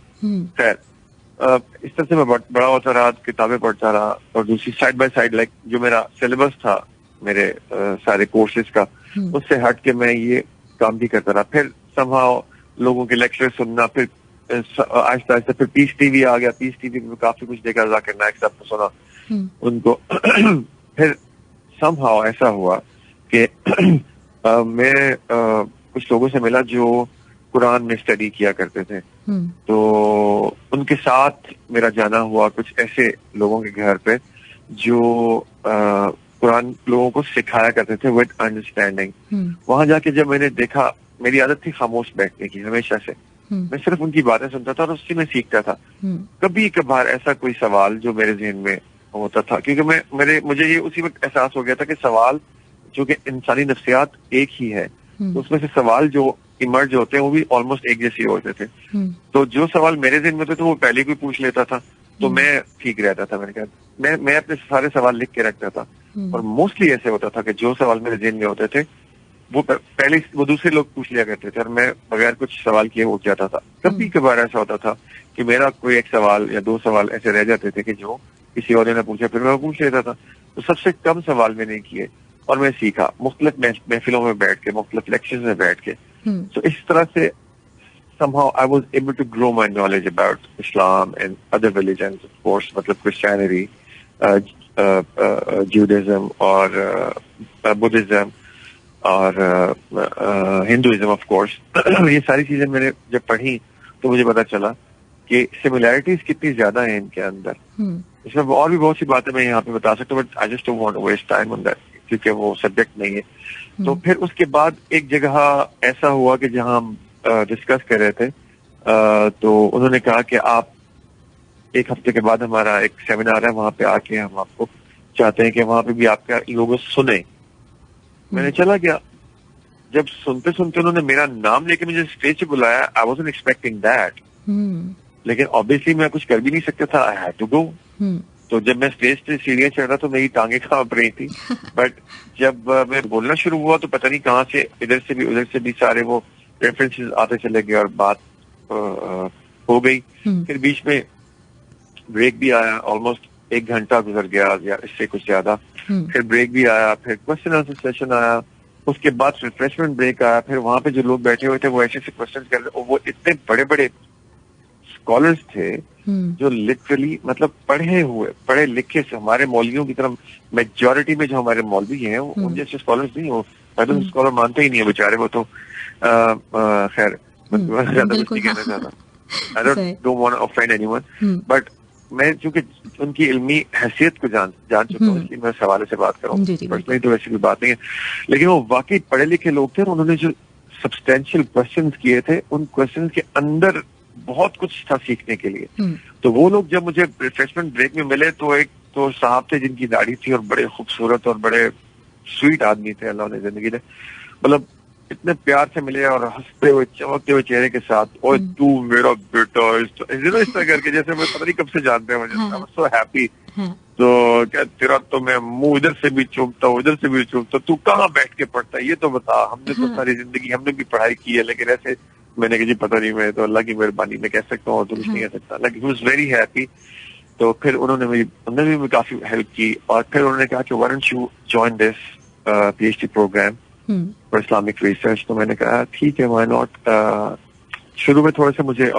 C: खैर इस तरह से मैं बड़ा होता रहा, किताबें पढ़ता रहा, और दूसरी साइड बाय साइड लाइक जो मेरा सिलेबस था मेरे सारे कोर्सेज का, उससे हट के मैं ये काम भी करता रहा। फिर समहाउ लोगों के लेक्चर सुनना, फिर आहिस्ता आहिस्ता फिर पीस टीवी आ गया। पीस टीवी में काफी कुछ देखा, जाकिर नाइक साहब को सुना उनको। फिर समहाउ ऐसा हुआ कि मैं कुछ लोगों से मिला जो कुरान में स्टडी किया करते थे, तो उनके साथ मेरा जाना हुआ कुछ ऐसे लोगों के घर पे जो कुरान लोगों को सिखाया करते थे विद अंडरस्टैंडिंग। वहां जाके जब मैंने देखा, मेरी आदत थी खामोश बैठने की हमेशा से, मैं सिर्फ उनकी बातें सुनता था और उससे मैं सीखता था। कभी कभार ऐसा कोई सवाल जो मेरे जहन में होता था, क्योंकि मुझे ये उसी वक्त एहसास हो गया था कि सवाल जो कि इंसानी नफ्सियात एक ही है, तो उसमें से सवाल जो इमर्ज होते हैं वो भी ऑलमोस्ट एक जैसे होते थे। तो जो सवाल मेरे जहन में थे तो वो पहले कोई पूछ लेता था, तो मैं ठीक रहता था। मैंने कहा मैं अपने सारे सवाल लिख के रखता था, और मोस्टली ऐसे होता था कि जो सवाल मेरे जहन में होते थे वो पहले वो दूसरे लोग पूछ लिया करते थे और मैं बगैर कुछ सवाल किए उठ जाता था। कभी कभार ऐसा होता था कि मेरा कोई एक सवाल या दो सवाल ऐसे रह जाते थे कि जो किसी और ने पूछा, फिर मैं पूछ लेता था। तो सबसे कम सवाल मैंने किए और मैं सीखा मुख्तलिफ महफिलों में बैठ के, मुख्तलिफ लेक्चर्स में बैठ के। तो इस तरह से somehow I was able to grow my knowledge about Islam and other religions, of course, मतलब Christianity, Judaism और Buddhism और Hinduism, of course। ये सारी चीजें मैंने जब पढ़ी तो मुझे पता चला कि सिमिलैरिटीज कितनी ज्यादा हैं इनके अंदर। इसमें और भी बहुत सी बातें मैं यहाँ पे बता सकता हूँ, but I just don't want to waste time on that, क्योंकि वो सब्जेक्ट नहीं है। तो फिर उसके बाद एक जगह ऐसा हुआ कि जहाँ हम डिस्कस कर रहे थे, तो उन्होंने कहा कि आप एक हफ्ते के बाद हमारा एक सेमिनार है, वहां पे आके हम आपको चाहते हैं कि वहां पे भी आपका लोगों सुने। मैंने चला गया। जब सुनते सुनते उन्होंने मेरा नाम लेके मुझे स्टेज पे बुलाया, आई वाज़न्ट एक्सपेक्टिंग दैट, लेकिन ऑब्वियसली मैं कुछ कर भी नहीं सकता था, आई हैड टू गो। तो जब मैं स्टेज पे सीढ़ियां चढ़ रहा तो मेरी टांगे कांप रही थी, बट जब मैं बोलना शुरू हुआ तो पता नहीं कहाँ से इधर से भी उधर से भी सारे वो रेफरेंसेस आते चले गए और बात हो गई। फिर बीच में ब्रेक भी आया, ऑलमोस्ट 1 घंटा गुजर गया या इससे कुछ ज्यादा। फिर ब्रेक भी आया, फिर क्वेश्चन आंसर सेशन आया, उसके बाद रिफ्रेशमेंट ब्रेक आया। फिर वहां पे जो लोग बैठे हुए थे वो ऐसे ऐसे क्वेश्चन कर रहे, वो इतने बड़े बड़े स्कॉलर्स थे जो लिटरली मतलब पढ़े लिखे से, हमारे मौलवियों की तरह मेजोरिटी में जो हमारे मौलवी हैं वो जैसे स्कॉलर्स नहीं हो, स्कॉलर मानते ही नहीं है बेचारे वो तो। खैर ज्यादा कुछ नहीं कहना चाहता, I don't want to offend anyone, but मैं चूंकि उनकी इल्मी हैसियत को जान चुका हूँ, इसलिए मैं इस हवाले से बात कर रहा हूँ, पर्सनली तो वैसी कोई बात नहीं है, लेकिन वो वाकई पढ़े लिखे लोग थे और उन्होंने जो सब्सटेंशियल क्वेश्चंस किए थे, उन क्वेश्चंस के अंदर बहुत कुछ था सीखने के लिए। तो वो लोग जब मुझे रिफ्रेशमेंट ब्रेक में मिले तो एक तो साहब थे जिनकी दाढ़ी थी और बड़े खूबसूरत और बड़े स्वीट आदमी थे, अल्लाह ने जिंदगी ने मतलब इतने प्यार से मिले और हंसते हुए चमकते हुए चेहरे के साथ, ओए तू मेरा बेटा, इस तरह करके जैसे मैं पता नहीं कब से जानते हैं मुझे, सो हैप्पी। तो क्या तेरा तो मैं मुंह इधर से भी चूमता हूँ, उधर से भी चूमता, तू कहाँ बैठ के पढ़ता है ये तो बता, हमने तो सारी जिंदगी हमने भी पढ़ाई की है, लेकिन ऐसे मैंने कहा जी पता नहीं, मैं तो अल्लाह की मेहरबानी में कह सकता हूँ, तो कुछ नहीं कह सकता, लेकिन ही वाज वेरी हैप्पी। तो फिर उन्होंने भी काफी हेल्प की और फिर उन्होंने कहा कि why don't you join this PhD programme for Islamic research. तो मैंने कहा ठीक है, व्हाई नॉट। शुरू में थोड़ा सा मुझे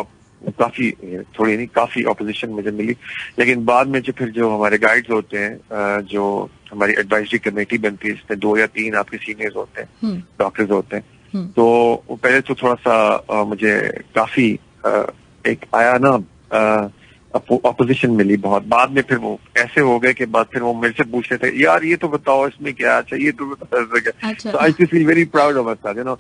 C: काफी ऑपोजिशन मुझे मिली, लेकिन बाद में फिर जो हमारे गाइड्स होते हैं, जो हमारी एडवाइजरी कमेटी बनती है, इसमें 2 या 3 आपके सीनियर्स होते हैं, डॉक्टर्स होते हैं, तो वो पहले तो थोड़ा सा मुझे काफी एक आया ना ऑपोजिशन मिली बहुत, बाद में फिर वो ऐसे हो गए कि बाद फिर वो मेरे से पूछते थे यार ये तो बताओ इसमें क्या चाहिए, तो बताओ। I feel very proud of my self,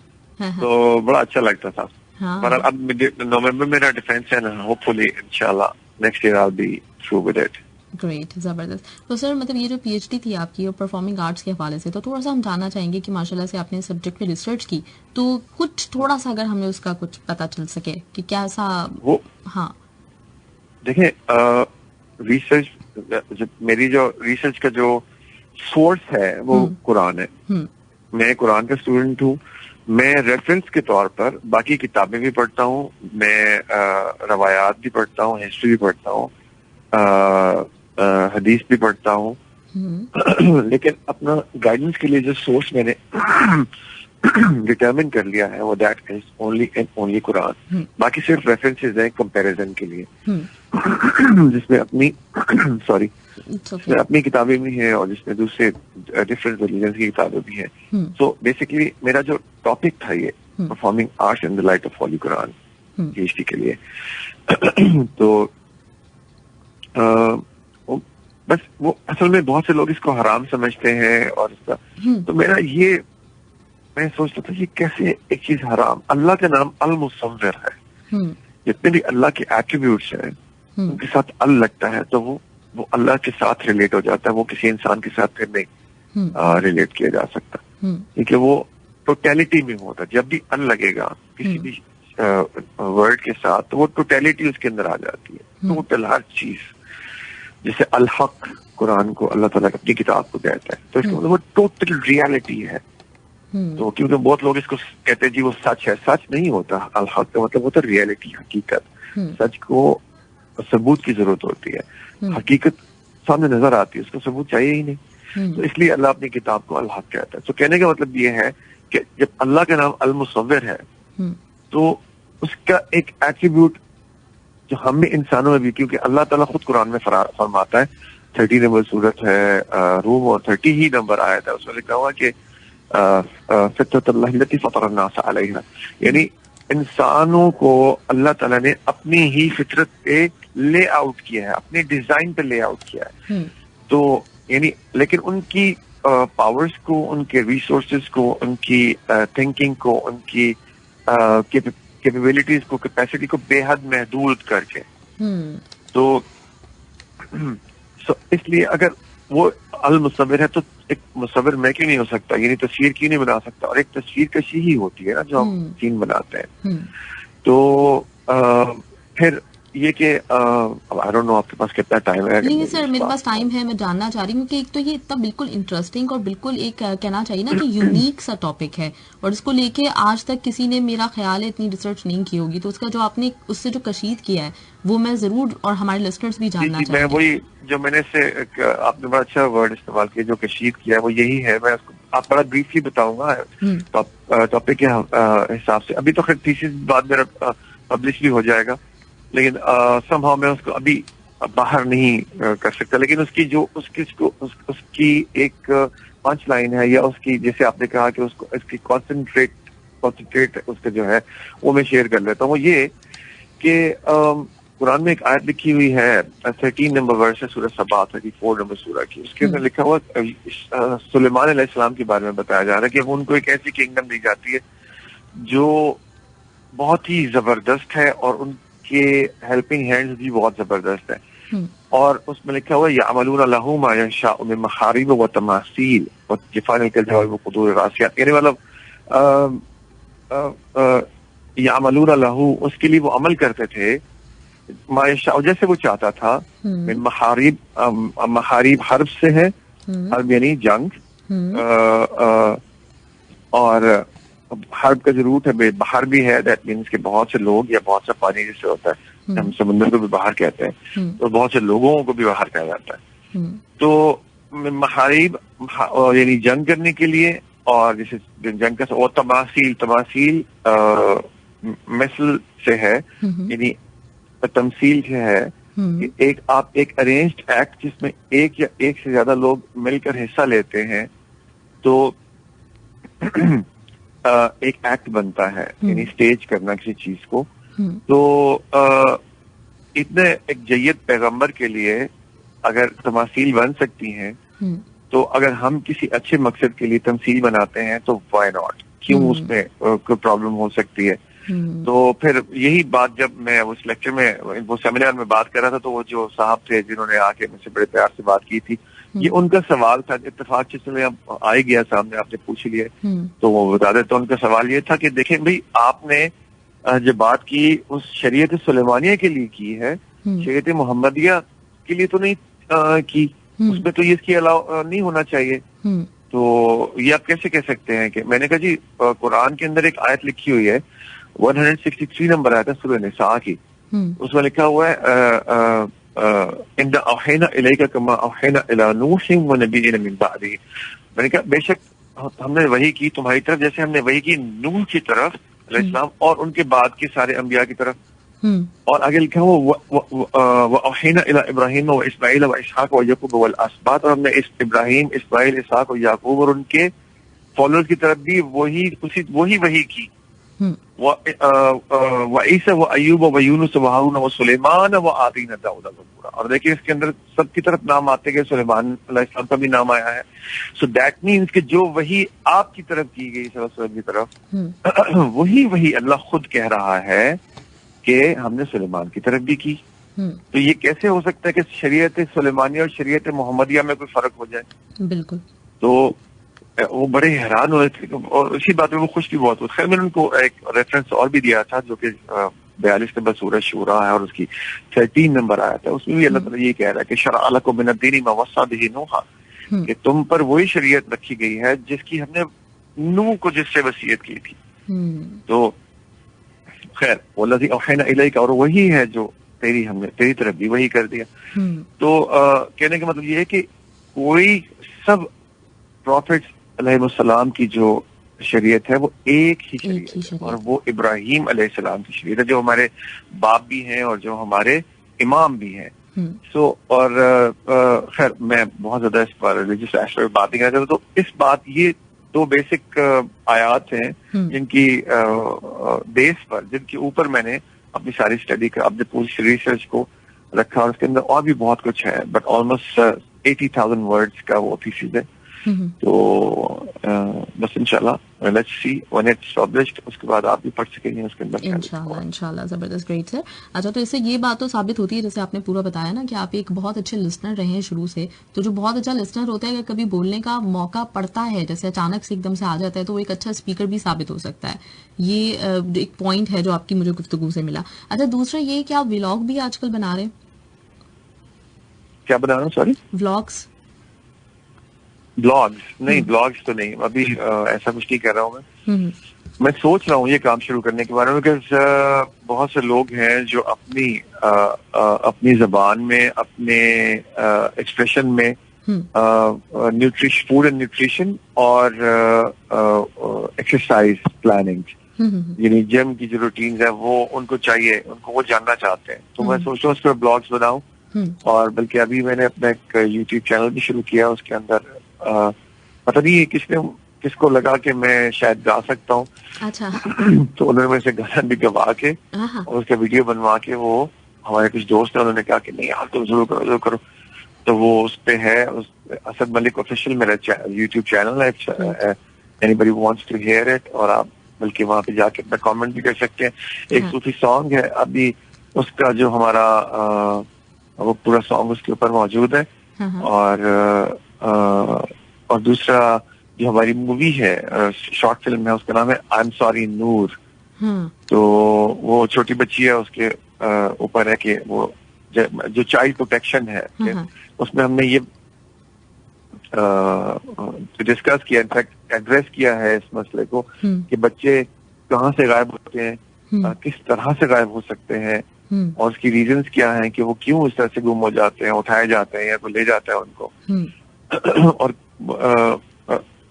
C: तो बड़ा अच्छा लगता था। पर अब नवंबर मेरा डिफेंस है ना, होपफुली इंशाल्लाह next year I will be through with it.
B: Great, जबरदस्त। तो सर मतलब ये जो PhD थी आपकी और परफॉर्मिंग आर्ट्स के हवाले से, तो थोड़ा सा हम जानना चाहेंगे कि माशाल्लाह से आपने सब्जेक्ट पे रिसर्च की, तो कुछ थोड़ा सा अगर हमें उसका कुछ पता चल सके कि क्या ऐसा
C: वो।
B: हाँ
C: देखिए रिसर्च, मेरी जो रिसर्च का जो सोर्स है वो कुरान है। मैं कुरान का स्टूडेंट हूँ। मैं रेफरेंस के तौर पर बाकी किताबें भी पढ़ता हूँ, मैं रवायात भी पढ़ता हूँ, हिस्ट्री भी पढ़ता हूँ, हदीस भी पढ़ता हूँ, लेकिन अपना गाइडेंस के लिए जो सोर्स मैंने डिटरमिन कर लिया है वो that is only and only Quran. बाकी सिर्फ रेफरेंसेस हैं कंपैरिजन के लिए, जिसमें अपनी जिसमें अपनी किताबें भी हैं और जिसमें दूसरे डिफरेंट रिलीजन की किताबें भी हैं। सो बेसिकली मेरा जो टॉपिक था ये performing arts in the light of Holi Quran PhD के लिए, तो बस वो असल में बहुत से लोग इसको हराम समझते हैं और इसका, तो मेरा ये मैं सोचता था ये कैसे एक चीज हराम। अल्लाह का नाम अल मुसव्विर है, जितने भी अल्लाह के एट्रीब्यूट्स हैं उनके साथ अल लगता है तो वो अल्लाह के साथ रिलेट हो जाता है, वो किसी इंसान के साथ फिर नहीं रिलेट किया जा सकता, क्योंकि वो टोटलिटी में होता है। जब भी अल लगेगा किसी भी वर्ड के साथ तो वो टोटलिटी उसके अंदर आ जाती है, टोटल हर चीज। जैसे अल हक कुरान को अल्लाह ताला अपनी किताब को कहता है, तो इसका मतलब वो टोटल रियलिटी है। तो क्योंकि बहुत लोग इसको कहते हैं जी वो सच है, सच नहीं होता। अल हक का मतलब होता है रियलिटी, हकीकत। सच को सबूत की जरूरत होती है, हकीकत सामने नजर आती है, उसको सबूत चाहिए ही नहीं। तो इसलिए अल्लाह अपनी किताब को अल हक कहता है। तो कहने का मतलब ये है कि जब अल्लाह का नाम अल मुसव्विर है तो उसका एक एट्रीब्यूट जो हमें इंसानों में भी, क्योंकि अल्लाह ताला खुद कुरान में फरमाता है, 30 नंबर सूरत है रूम और 30 ही नंबर आया था, उसमें लिखा हुआ कि फितरतल्लाह लती फतरन्नास अलैहा, यानी इंसानों को अल्लाह ताला ने अपनी ही फितरत पे ले आउट किया है, अपने डिजाइन पे ले आउट किया है। तो यानी लेकिन उनकी पावर्स को, उनके रिसोर्सेज को, उनकी थिंकिंग को, उनकी कैपेबिलिटीज को, कैपेसिटी को बेहद महदूद करके। तो इसलिए अगर वो अल मुसव्विर है तो एक मुसव्विर मैं क्यों नहीं हो सकता, यानी तस्वीर क्यों नहीं बना सकता। और एक तस्वीर कशी ही होती है ना जो हम सीन बनाते हैं। तो फिर ये कि आई डोंट नो आपके पास कितना टाइम है।
B: नहीं सर मेरे पास टाइम है, मैं जानना चाह रही हूँ कि एक तो ये इतना बिल्कुल इंटरेस्टिंग और बिल्कुल एक कहना चाहिए ना कि यूनिक सा टॉपिक है और इसको लेके आज तक किसी ने मेरा ख्याल है इतनी रिसर्च नहीं की होगी। तो उसका जो आपने उससे जो कशीद किया है वो मैं जरूर और हमारे लिस्टनर्स भी जानना चाहते हैं।
C: मैं वही जो मैंने से आपने बड़ा अच्छा वर्ड इस्तेमाल किया, जो कशीद किया है वो यही है। मैं आप बड़ा ब्रीफली बताऊंगा टॉपिक के हिसाब से। अभी तो खैर थीसिस बाद मेरा पब्लिश भी हो जाएगा, लेकिन समहाउ मैं उसको अभी बाहर नहीं कर सकता। लेकिन उसकी जो उसकी एक पंच लाइन है, या उसकी जैसे आपने कहा कि उसको इसकी कॉन्सेंट्रेट उसका जो है वो मैं शेयर कर लेता हूँ। वो ये कि कुरान में एक आयत लिखी हुई है 13 नंबर वर्ष है सूरह सबा 34 नंबर सूरह की, उसके अंदर लिखा हुआ सुलेमान अलैहिस्सलाम के बारे में बताया जा रहा है कि उनको एक ऐसी किंगडम दी जाती है जो बहुत ही जबरदस्त है और उनके हेल्पिंग हैंड्स भी बहुत जबरदस्त है। और उसमें लिखा हुआ यामलूना लहू मा यशाउ मिन महारिब व तमासील व जिफानिल कलजाव व कुदूर रासियात, यानी मतलब यामलूना लहू, उसके लिए वो अमल करते थे, मा यशाउ जैसे वो चाहता था, मिन महारिब, महारिब हर्ब से है, हर्ब यानी जंग, और हर्ब का जो रूट है बाहर भी है, दैट मीन्स कि बहुत से लोग या बहुत सा पानी जिससे होता है, हम समुद्र को भी बाहर कहते हैं, तो बहुत से लोगों को भी बाहर कहा जाता है। तो महारिब यानी जंग करने के लिए, और जैसे जंग का, और तमासील, तमासील मिसल से है, यानी तमसील से है, एक आप एक अरेंज्ड एक्ट जिसमें एक या एक से ज्यादा लोग मिलकर हिस्सा लेते हैं तो एक एक्ट बनता है, यानी स्टेज करना किसी चीज को। तो इतने एक जय्यद पैगंबर के लिए अगर तमासील बन सकती हैं, तो अगर हम किसी अच्छे मकसद के लिए तमसील बनाते हैं तो व्हाई नॉट, क्यों उसमें कोई प्रॉब्लम हो सकती है। तो फिर यही बात जब मैं उस लेक्चर में, वो सेमिनार में बात कर रहा था, तो वो जो साहब थे जिन्होंने आके मुझसे बड़े प्यार से बात की थी, ये उनका सवाल था, इत्तेफाक जिसमें अब आ ही गया सामने, आपने पूछ लिया, तो वो बता देते। उनका सवाल ये था कि देखें भाई, आपने जो बात की उस शरीयत सुलेमानिया के लिए की है, शरीयत मोहम्मदिया के लिए तो नहीं की, उसमें तो ये इसकी अलाउ नहीं होना चाहिए। तो ये आप कैसे कह सकते हैं कि, मैंने कहा जी कुरान के अंदर एक आयत लिखी हुई है 163 नंबर आयत है सूरह निसा की, उसमें लिखा हुआ है इन्ना औहैना इलैका कमा औहैना इला नूहिन व नबिय्यिन मिन बअदी। मैंने कहा बेशक हमने वही की तुम्हारी तरफ जैसे हमने वही की नूह की तरफ अलैहिस्सलाम और उनके बाद के सारे अंबिया की तरफ। और आगे लिखा हुआ व औहैना इला इब्राहीम व इस्माईल व इसहाक व याकूब वल अस्बात, और हमने इस इब्राहीम, इस्माईल, इसहाक और याकूब और उनके फॉलोअर्स की तरफ भी वही की। व ईसा व अय्यूब व यूनुस व हारून व सुलेमान व आतीना दाऊद ज़बूरा। और देखिए इसके अंदर सबकी तरफ नाम आते गए, सुलेमान अलैहिस्सलाम का भी नाम आया है। सो दैट मीन्स कि जो वही आपकी तरफ की गई सल्लल्लाहु की तरफ, वही अल्लाह खुद कह रहा है कि हमने सुलेमान की तरफ भी की। तो ये कैसे हो सकता है कि शरीयत सुलेमानिया और शरीयत मोहम्मदिया में कोई फर्क हो जाए?
B: बिल्कुल।
C: तो वो बड़े हैरान हुए थे और इसी बात में वो खुश भी बहुत हुए। खैर मैंने उनको एक रेफरेंस और भी दिया था जो कि 42 नंबर सूरह शूरा है और उसकी 13 नंबर आया था, उसमें भी अल्लाह ताला ये कह रहा है कि शरअ लकुम मिन अद-दीन मा वस्सा बिही नूहा, कि तुम पर वही शरीयत रखी गई है जिसकी हमने नूह को जिससे वसीयत की थी। तो खैर वल्लज़ी औहैना इलैका, और वही है जो हमने तेरी तरफ भी वही कर दिया। तो कहने का मतलब ये है कि कोई सब प्रॉफिट्स अलैहिस्सलाम की जो शरीयत है वो एक ही शरीयत है, और वो इब्राहीम अलैहिस्सलाम की शरीयत है जो हमारे बाप भी हैं और जो हमारे इमाम भी हैं। सो और खैर मैं बहुत ज्यादा इस पर रिलीजियस एस्पेक्ट में बात नहीं करना चाहता। तो इस बात, ये दो बेसिक आयात हैं जिनकी बेस पर, जिनके ऊपर मैंने अपनी सारी स्टडी का, अपने पूरी रिसर्च को रखा, और उसके अंदर और भी बहुत कुछ है, बट ऑलमोस्ट 80,000 वर्ड्स का वो थीसिस है। तो बस इंशाल्लाह let's see when it's published, उसके बाद आप भी पढ़ सकेंगे उसके अंदर
B: इंशाल्लाह। जबरदस्त, ग्रेट सर। अच्छा, तो इससे ये बात तो साबित होती है, जैसे आपने पूरा बताया ना कि आप एक बहुत अच्छे लिसनर रहे हैं शुरू से, तो जो बहुत अच्छा लिसनर होता है, अगर कभी बोलने का मौका पड़ता है, जैसे अचानक से एकदम से आ जाता है, तो वो एक अच्छा स्पीकर भी साबित हो सकता है। ये एक पॉइंट है जो आपकी मुझे गुफ्तगू से मिला। अच्छा, दूसरा ये कि आप व्लॉग भी आजकल बना रहे हैं?
C: क्या बना रहा हूँ? Sorry,
B: vlogs?
C: ब्लॉग्स नहीं, ब्लॉग्स तो नहीं, अभी ऐसा कुछ नहीं कर रहा हूँ मैं सोच रहा हूँ ये काम शुरू करने के बारे में, बिकॉज बहुत से लोग हैं जो अपनी जबान में, अपने एक्सप्रेशन में न्यूट्रिशन, फूड एंड न्यूट्रिशन और एक्सरसाइज प्लानिंग, यानी जिम की जो रूटीन है वो उनको चाहिए, उनको वो जानना चाहते हैं। तो मैं सोच रहा हूँ उस पर ब्लॉग्स बनाऊं, और बल्कि अभी मैंने अपना एक यूट्यूब चैनल भी शुरू किया, उसके अंदर पता नहीं किसको लगा कि मैं शायद गा सकता हूँ।
B: अच्छा।
C: तो उन्होंने मेरे से गाना भी गवा के और उसका वीडियो बनवा के वो हमारे कुछ दोस्त हैं, उन्होंने कहा कि नहीं यार तुम जरूर करो जरूर करो, तो वो उस पे है, असद मलिक ऑफिशियल मेरा यूट्यूब चैनल है, anybody wants to hear it, और आप बल्कि वहां पे जाके अपना कमेंट भी कर सकते हैं। एक सूफी सॉन्ग है अभी, उसका जो हमारा वो पूरा सॉन्ग उसके ऊपर मौजूद है, और दूसरा जो हमारी मूवी है, शॉर्ट फिल्म है, उसका नाम है आई एम सॉरी नूर। तो वो छोटी बच्ची है, उसके ऊपर है कि वो जो चाइल्ड प्रोटेक्शन है, उसमें हमने ये डिस्कस किया, इनफैक्ट एड्रेस किया है इस मसले को कि बच्चे कहाँ से गायब होते हैं, किस तरह से गायब हो सकते हैं, और उसकी रीजंस क्या हैं कि वो क्यों इस तरह से गुम हो जाते हैं, उठाए जाते हैं या कोई ले जाता है उनको। और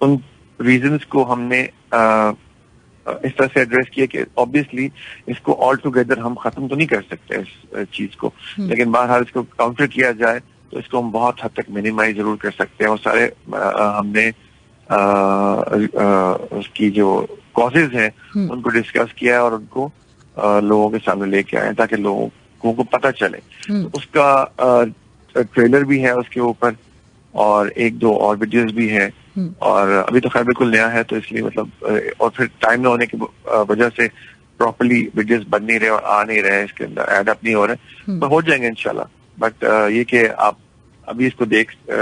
C: उन रीजंस को हमने इस तरह से एड्रेस किया कि ऑब्वियसली इसको ऑल टुगेदर हम खत्म तो नहीं कर सकते इस चीज को, लेकिन बहरहाल इसको काउंटर किया जाए तो इसको हम बहुत हद तक मिनिमाइज जरूर कर सकते हैं। और सारे हमने उसकी जो कॉजेज हैं उनको डिस्कस किया है और उनको लोगों के सामने लेके आए ताकि लोगों को पता चले। तो उसका ट्रेलर भी है उसके ऊपर, और एक दो और वीडियोस भी हैं, और अभी तो खैर बिल्कुल नया है, तो इसलिए मतलब और फिर टाइम न होने की वजह से प्रॉपर्ली वीडियोस बन नहीं रहे और आ नहीं रहे, इसके अंदर एड अप नहीं हो रहे, तो हो जाएंगे इंशाल्लाह। बट ये कि आप अभी इसको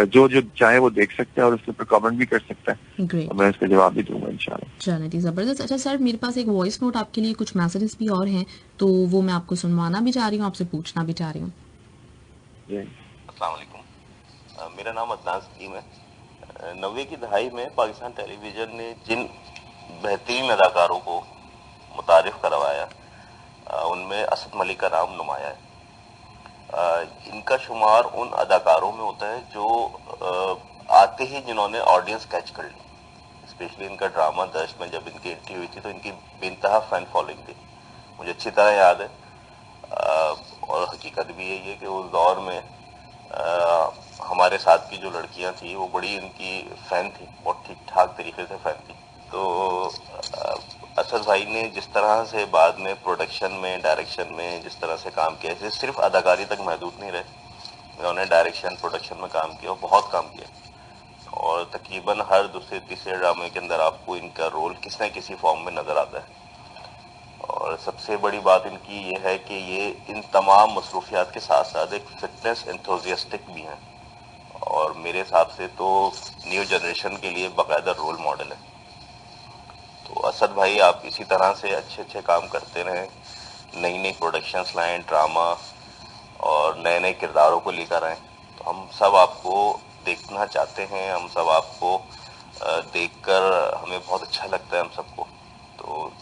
C: जो चाहे वो देख सकते हैं और उसके ऊपर कमेंट भी कर सकते हैं, तो मैं इसका जवाब भी दूंगा इंशाल्लाह।
B: चलिए जबरदस्त। अच्छा सर, मेरे पास एक वॉइस नोट आपके लिए, कुछ मैसेजेस भी और हैं, तो वो मैं आपको सुनवाना भी चाह रही हूँ, आपसे पूछना भी चाह रही हूँ।
D: अस्सलाम वालेकुम, मेरा नाम अदनान सलीम है। 90 की दहाई में पाकिस्तान टेलीविजन ने जिन बेहतरीन अदाकारों को मुतारिफ करवाया, उनमें असद मलिक का नाम नुमाया है। इनका शुमार उन अदाकारों में होता है जो आते ही जिन्होंने ऑडियंस कैच कर ली। स्पेशली इनका ड्रामा दश्त में जब इनकी एंट्री हुई थी तो इनकी बेइंतहा फैन फॉलोइंग थी, मुझे अच्छी तरह याद है। और हकीकत भी यही है कि उस दौर में हमारे साथ की जो लड़कियां थी वो बड़ी इनकी फैन थी, बहुत ठीक ठाक तरीके से फैन थी। तो असद भाई ने जिस तरह से बाद में प्रोडक्शन में, डायरेक्शन में जिस तरह से काम किया, इसे सिर्फ अदाकारी तक महदूद नहीं रहे, उन्होंने डायरेक्शन प्रोडक्शन में काम किया और बहुत काम किया। और तकरीबन हर दूसरे तीसरे ड्रामे के अंदर आपको इनका रोल किसी न किसी फॉर्म में नजर आता है। और सबसे बड़ी बात इनकी ये है कि ये इन तमाम मसरूफियात के साथ साथ एक फिटनेस एंथुसियास्टिक भी हैं, और मेरे हिसाब से तो न्यू जनरेशन के लिए बाकायदा रोल मॉडल है। तो असद भाई आप इसी तरह से अच्छे अच्छे काम करते रहें, नई नई प्रोडक्शंस लाएं, ड्रामा और नए नए किरदारों को लेकर आएँ। तो हम सब आपको देखना चाहते हैं, हम सब आपको देखकर हमें बहुत अच्छा लगता है हम सबको। तो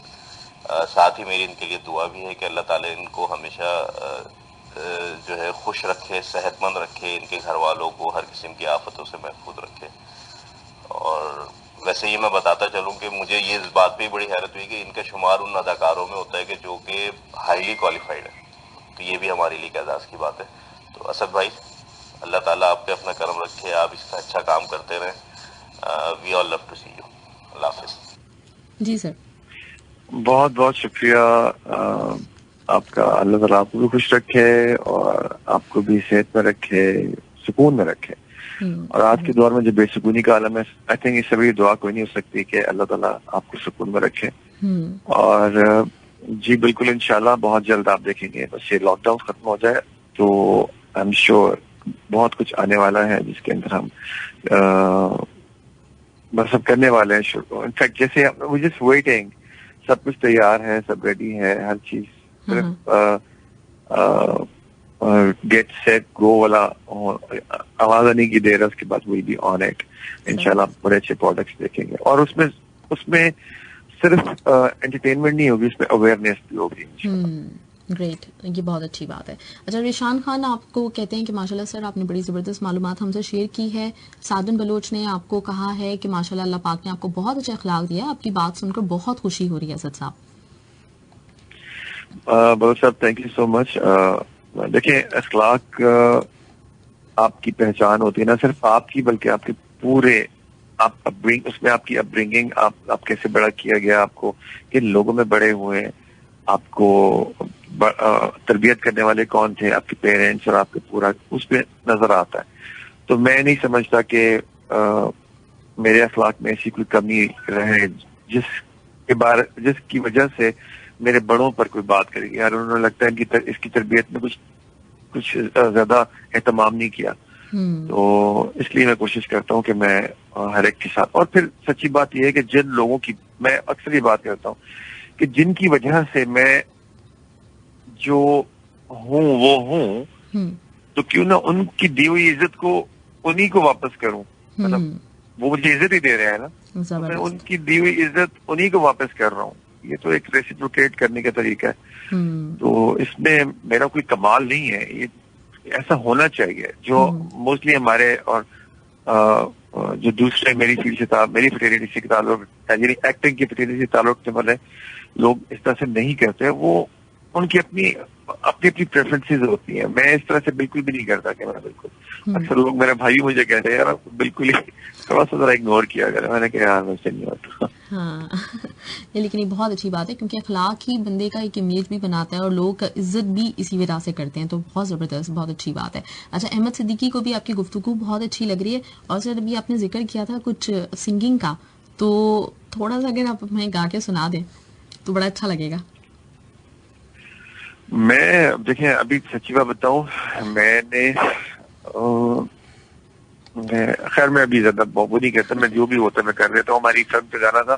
D: साथ ही मेरी इनके लिए दुआ भी है कि अल्लाह ताला इनको हमेशा जो है खुश रखे, सेहतमंद रखे, इनके घर वालों को हर किस्म की आफतों से महफूज रखे। और वैसे ये मैं बताता चलूं कि मुझे ये इस बात पे बड़ी हैरत हुई कि इनका शुमार उन अदाकारों में होता है कि जो कि हाईली क्वालिफाइड है, तो ये भी हमारे लिए एजाज़ की बात है। तो असद भाई, अल्लाह ताला आप पे अपना करम रखे, आप इसका अच्छा काम करते रहें। We all love to see you. अल्लाह हाफिज़।
B: जी सर,
C: बहुत बहुत शुक्रिया आपका। अल्लाह ताला आपको भी खुश रखे और आपको भी सेहत में रखे, सुकून में रखे। और आज के दौर में जो बेसुकूनी का आलम है, आई थिंक इससे बड़ी दुआ कोई नहीं हो सकती कि अल्लाह ताला आपको सुकून में रखे। और जी बिल्कुल इंशाल्लाह बहुत जल्द आप देखेंगे, बस ये लॉकडाउन खत्म हो जाए तो आई एम श्योर बहुत कुछ आने वाला है जिसके अंदर हम बस सब करने वाले हैं। इनफैक्ट जैसे वी जस्ट वेटिंग, सब कुछ तैयार है, सब रेडी है, हर चीज सिर्फ गेट सेट गो वाला आवाज आने की देर है, उसके बाद विल बी ऑन इट इंशाल्लाह। बड़े अच्छे प्रोडक्ट्स देखेंगे और उसमें सिर्फ एंटरटेनमेंट नहीं होगी, उसमें अवेयरनेस भी होगी।
B: ग्रेट, ये बहुत अच्छी बात है। अच्छा, रिशान खान आपको कहते हैं कि माशाल्लाह सर आपने बड़ी ज़बरदस्त मालूमात हमसे शेयर की है। सादन बलोच ने आपको कहा है कि माशाल्लाह अल्लाह पाक ने आपको बहुत अच्छा अखलाक दिया। आपकी बात सुनकर बहुत खुशी हो रही है असद साहब।
C: बलोच साहब, थैंक यू सो मच। देखिए, अखलाक आपकी पहचान होती है, ना सिर्फ आपकी बल्कि आपके पूरे उसमें आपकी अपब्रिंगिंग, आप कैसे बड़ा किया गया, आपको किन लोगों में बड़े हुए, आपको तरबियत करने वाले कौन थे, आपके पेरेंट्स और आपके पूरा, उसमें नजर आता है। तो मैं नहीं समझता कि मेरे अखलाक में ऐसी कोई कमी रहे जिसकी वजह से मेरे बड़ों पर कोई बात करेगी यार उन्हें लगता है कि इसकी तरबियत में कुछ ज्यादा एहतमाम नहीं किया। तो इसलिए मैं कोशिश करता हूँ कि मैं हर एक के साथ, और फिर सच्ची बात यह है कि जिन लोगों की, मैं अक्सर ये बात करता हूँ कि जिनकी वजह से मैं जो हूँ वो हूँ, तो क्यों ना उनकी दी हुई इज्जत को उन्हीं को वापस करूं। मतलब वो मुझे इज्जत ही दे रहे हैं ना, तो मैं उनकी दी हुई इज्जत उन्हीं को वापस कर रहा हूँ। ये तो एक रेसिप्रोकेट करने का तरीका है। तो इसमें मेरा कोई कमाल नहीं है, ये ऐसा होना चाहिए। जो मोस्टली हमारे और जो दूसरे मेरी फील्ड से मेरी फ्रेटर्निटी से ताल्लुक, यानी एक्टिंग की फ्रेटर्निटी से ताल्लुक से वाले लोग इस तरह से नहीं करते। वो उनकी अपनी प्रेफरेंसेस होती हैं। मैं इस तरह से बिल्कुल भी नहीं करता कि मैं बिल्कुल, अक्सर लोग, मेरे भाई मुझे कहते हैं यार बिल्कुल ही थोड़ा सा जरा इग्नोर किया अगर, मैंने कहा यार मुझसे नहीं होता।
B: हाँ लेकिन ये बहुत अच्छी बात है, क्योंकि अखलाक ही बंदे का एक इमेज भी बनाता है और लोग का इज्जत भी इसी वजह से करते हैं। तो बहुत ज़बरदस्त, बहुत अच्छी बात है। अच्छा, अहमद सिद्दीकी को भी आपकी गुफ्तगू बहुत अच्छी लग रही है। और सर अभी आपने जिक्र किया था कुछ सिंगिंग का, तो थोड़ा सा अगर आप हमें गा के सुना दें तो बड़ा अच्छा लगेगा।
C: मैं देखिए अभी सच्ची बात बताऊं, खैर मैं अभी ज्यादा वो नहीं कहता, मैं जो भी होता मैं कर लेता हूँ। हमारी फिल्म पे गाना था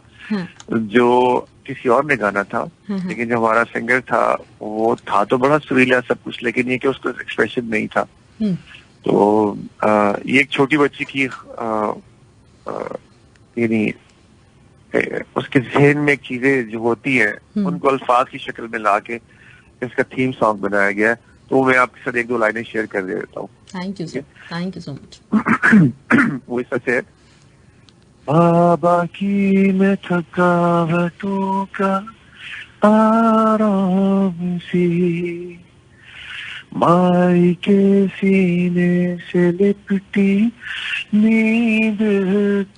C: जो किसी और ने गाना था, लेकिन जो हमारा सिंगर था वो था तो बड़ा सुरीला सब कुछ, लेकिन ये कि उसका एक्सप्रेशन नहीं था। तो ये एक छोटी बच्ची की यानी उसके जहन में चीजें जो होती है उनको अल्फाज की शक्ल में ला के इसका थीम सॉन्ग बनाया गया है। तो मैं आपके साथ एक दो लाइनें शेयर कर देता हूँ।
B: Thank you so much.
C: वो इस तरह से, बाबा की मैं थकावटों का आराम सी, माई के सीने से लिपटी नींद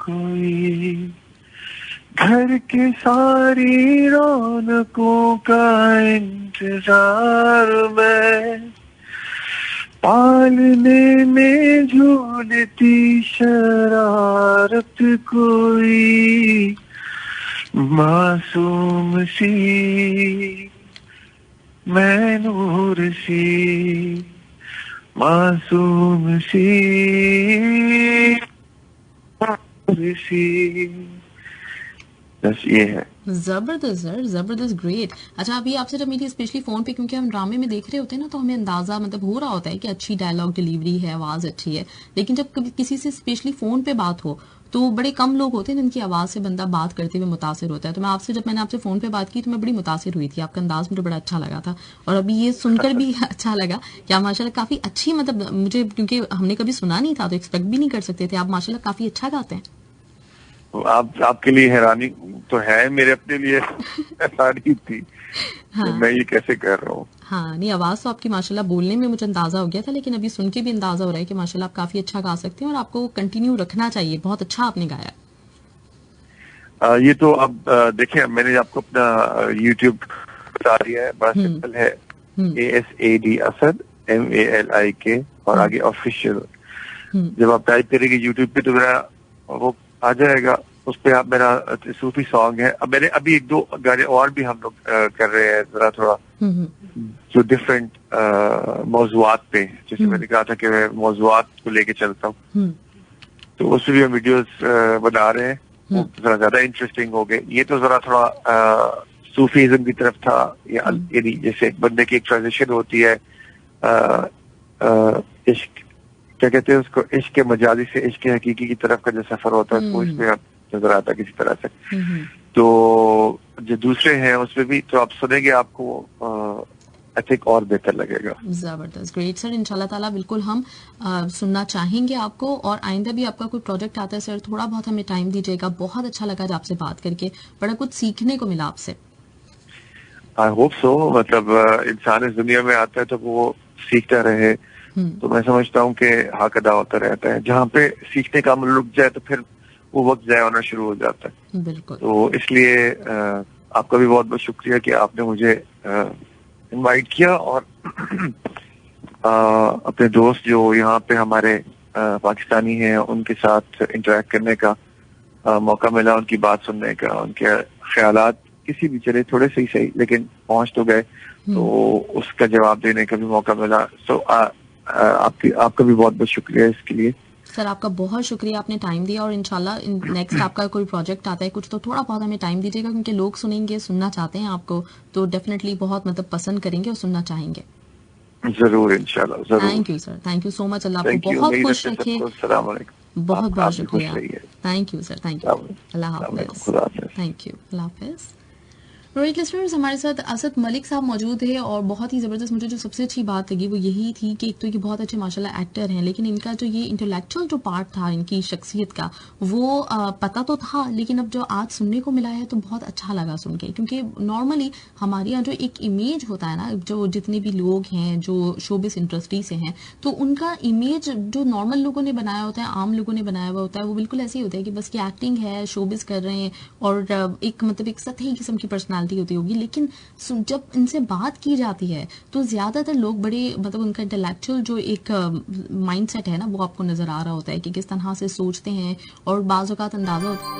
C: कोई, घर के सारी रौनकों का इंतजार में, पालने में झूलती शरारत कोई, मासूम सी मैं नूर सी, मासूम सी नूर सी। बस ये है।
B: जबरदस्त सर, जबरदस्त, ग्रेट। अच्छा, अभी आपसे जब मेरी स्पेशली फोन पे, क्योंकि हम ड्रामे में देख रहे होते हैं ना, तो हमें अंदाजा मतलब हो रहा होता है कि अच्छी डायलॉग डिलीवरी है, आवाज अच्छी है, लेकिन जब कभी किसी से स्पेशली फोन पे बात हो तो बड़े कम लोग होते हैं जिनकी आवाज से बंदा बात करते हुए मुतासिर होता है। तो जब मैंने आपसे फोन पे बात की तो मैं बड़ी मुतासिर हुई थी, आपका अंदाज मुझे बड़ा अच्छा लगा था। और अभी ये सुनकर भी अच्छा लगा कि आप माशाल्लाह काफी अच्छी, मतलब मुझे, क्योंकि हमने कभी सुना नहीं था तो एक्सपेक्ट भी नहीं कर सकते थे, आप माशाल्लाह काफी अच्छा गाते हैं।
C: आपके लिए हैरानी तो है, मेरे अपने लिए हैरानी थी। हाँ। तो मैं ये कैसे कर रहा हूँ।
B: हाँ नहीं, आवाज तो आपकी माशाल्लाह बोलने में मुझे अंदाजा हो गया था, लेकिन अभी सुन के भी अंदाजा हो रहा है कि माशाल्लाह आप काफी अच्छा गा सकते हैं और आपको कंटिन्यू रखना चाहिए। बहुत अच्छा आपने गाया।
C: ये तो अब देखिए, मैंने आपको अपना यूट्यूब बता दिया है, बड़ा सिंपल है, ASAD असद MALIK और आगे ऑफिशियल। जब आप टाइप करेंगे यूट्यूब पे तो मेरा वो आ जाएगा, उस पे आप, मेरा सूफी सॉन्ग है। अब मैंने अभी एक दो गाने और भी हम लोग कर रहे हैं, जरा थोड़ा जो डिफरेंट मौजुआत पे, जैसे मैंने कहा था कि मैं मौजुआत को लेके चलता हूँ, तो उसमें भी हम वीडियोस बना रहे हैं, वो जरा ज्यादा इंटरेस्टिंग हो गए। ये तो जरा थोड़ा सूफीज्म की तरफ था, यानी जैसे एक बंदे की एक ट्रांजिशन होती है, इश्क क्या कहते हैं उसको, इश्क मजाजी से इश्क हकीकी की तरफ का जो सफर होता है, वो इसमें नजर आता है किसी तरह से। तो जो दूसरे हैं उसमें भी तो आप सुनेंगे, आपको आई थिंक और बेहतर लगेगा।
B: जबरदस्त, ग्रेट सर। इंशाल्लाह ताला बिल्कुल हम सुनना चाहेंगे आपको, और आइंदा भी आपका कोई प्रोजेक्ट आता है सर, थोड़ा बहुत हमें टाइम दीजिएगा। बहुत अच्छा लगा आपसे बात करके, बड़ा कुछ सीखने को मिला आपसे।
C: I hope so. मतलब इंसान इस दुनिया में आता है तो वो सीखता रहे, तो मैं समझता हूँ कि हक अदा होता रहता है। जहाँ पे सीखने का अमल रुक जाए तो फिर वो वक्त ज़ाया होना शुरू हो जाता है।
B: बिल्कुल।
C: तो इसलिए आपका भी बहुत बहुत शुक्रिया कि आपने मुझे इनवाइट किया और अपने दोस्त जो यहाँ पे हमारे पाकिस्तानी हैं उनके साथ इंटरेक्ट करने का मौका मिला, उनकी बात सुनने का, उनके ख्यालात किसी भी चले थोड़े से ही सही लेकिन पहुंच तो गए, तो उसका जवाब देने का भी मौका मिला। सो आपका भी बहुत बहुत शुक्रिया इसके लिए।
B: सर आपका बहुत शुक्रिया, आपने टाइम दिया और इंशाल्लाह नेक्स्ट आपका कोई प्रोजेक्ट आता है कुछ तो थोड़ा बहुत हमें टाइम दीजिएगा, क्योंकि लोग सुनेंगे, सुनना चाहते हैं आपको, तो डेफिनेटली बहुत मतलब पसंद करेंगे और सुनना चाहेंगे।
C: जरूर इंशाल्लाह जरूर।
B: Thank you sir, thank you so much. अल्लाह आपको बहुत खुश रखे। बहुत बहुत शुक्रिया। Thank you sir, thank you. अल्लाह हाफिज। थैंक यू, अल्लाह हाफिज। राइट लिसनर्स, हमारे साथ असद मलिक साहब मौजूद है और बहुत ही ज़बरदस्त मुझे जो सबसे अच्छी बात लगी वो यही थी कि एक तो ये बहुत अच्छे माशाल्लाह एक्टर हैं, लेकिन इनका जो ये इंटेलेक्चुअल जो पार्ट था इनकी शख्सियत का वो पता तो था, लेकिन अब जो आज सुनने को मिला है तो बहुत अच्छा लगा सुन के, क्योंकि नॉर्मली हमारे यहाँ जो एक इमेज होता है ना, जो जितने भी लोग हैं जो शोबिस इंडस्ट्री से हैं, तो उनका इमेज जो नॉर्मल लोगों ने बनाया होता है, आम लोगों ने बनाया हुआ होता है, वो बिल्कुल ऐसे ही होता है कि बस की एक्टिंग है, शोबिस कर रहे हैं और एक मतलब एक सतही किस्म की पर्सनालिटी होती होगी। लेकिन जब इनसे बात की जाती है तो ज्यादातर लोग बड़े मतलब उनका इंटेलेक्चुअल जो एक माइंडसेट है ना वो आपको नजर आ रहा होता है कि किस तरह से सोचते हैं और बाज़ औक़ात अंदाजा होता है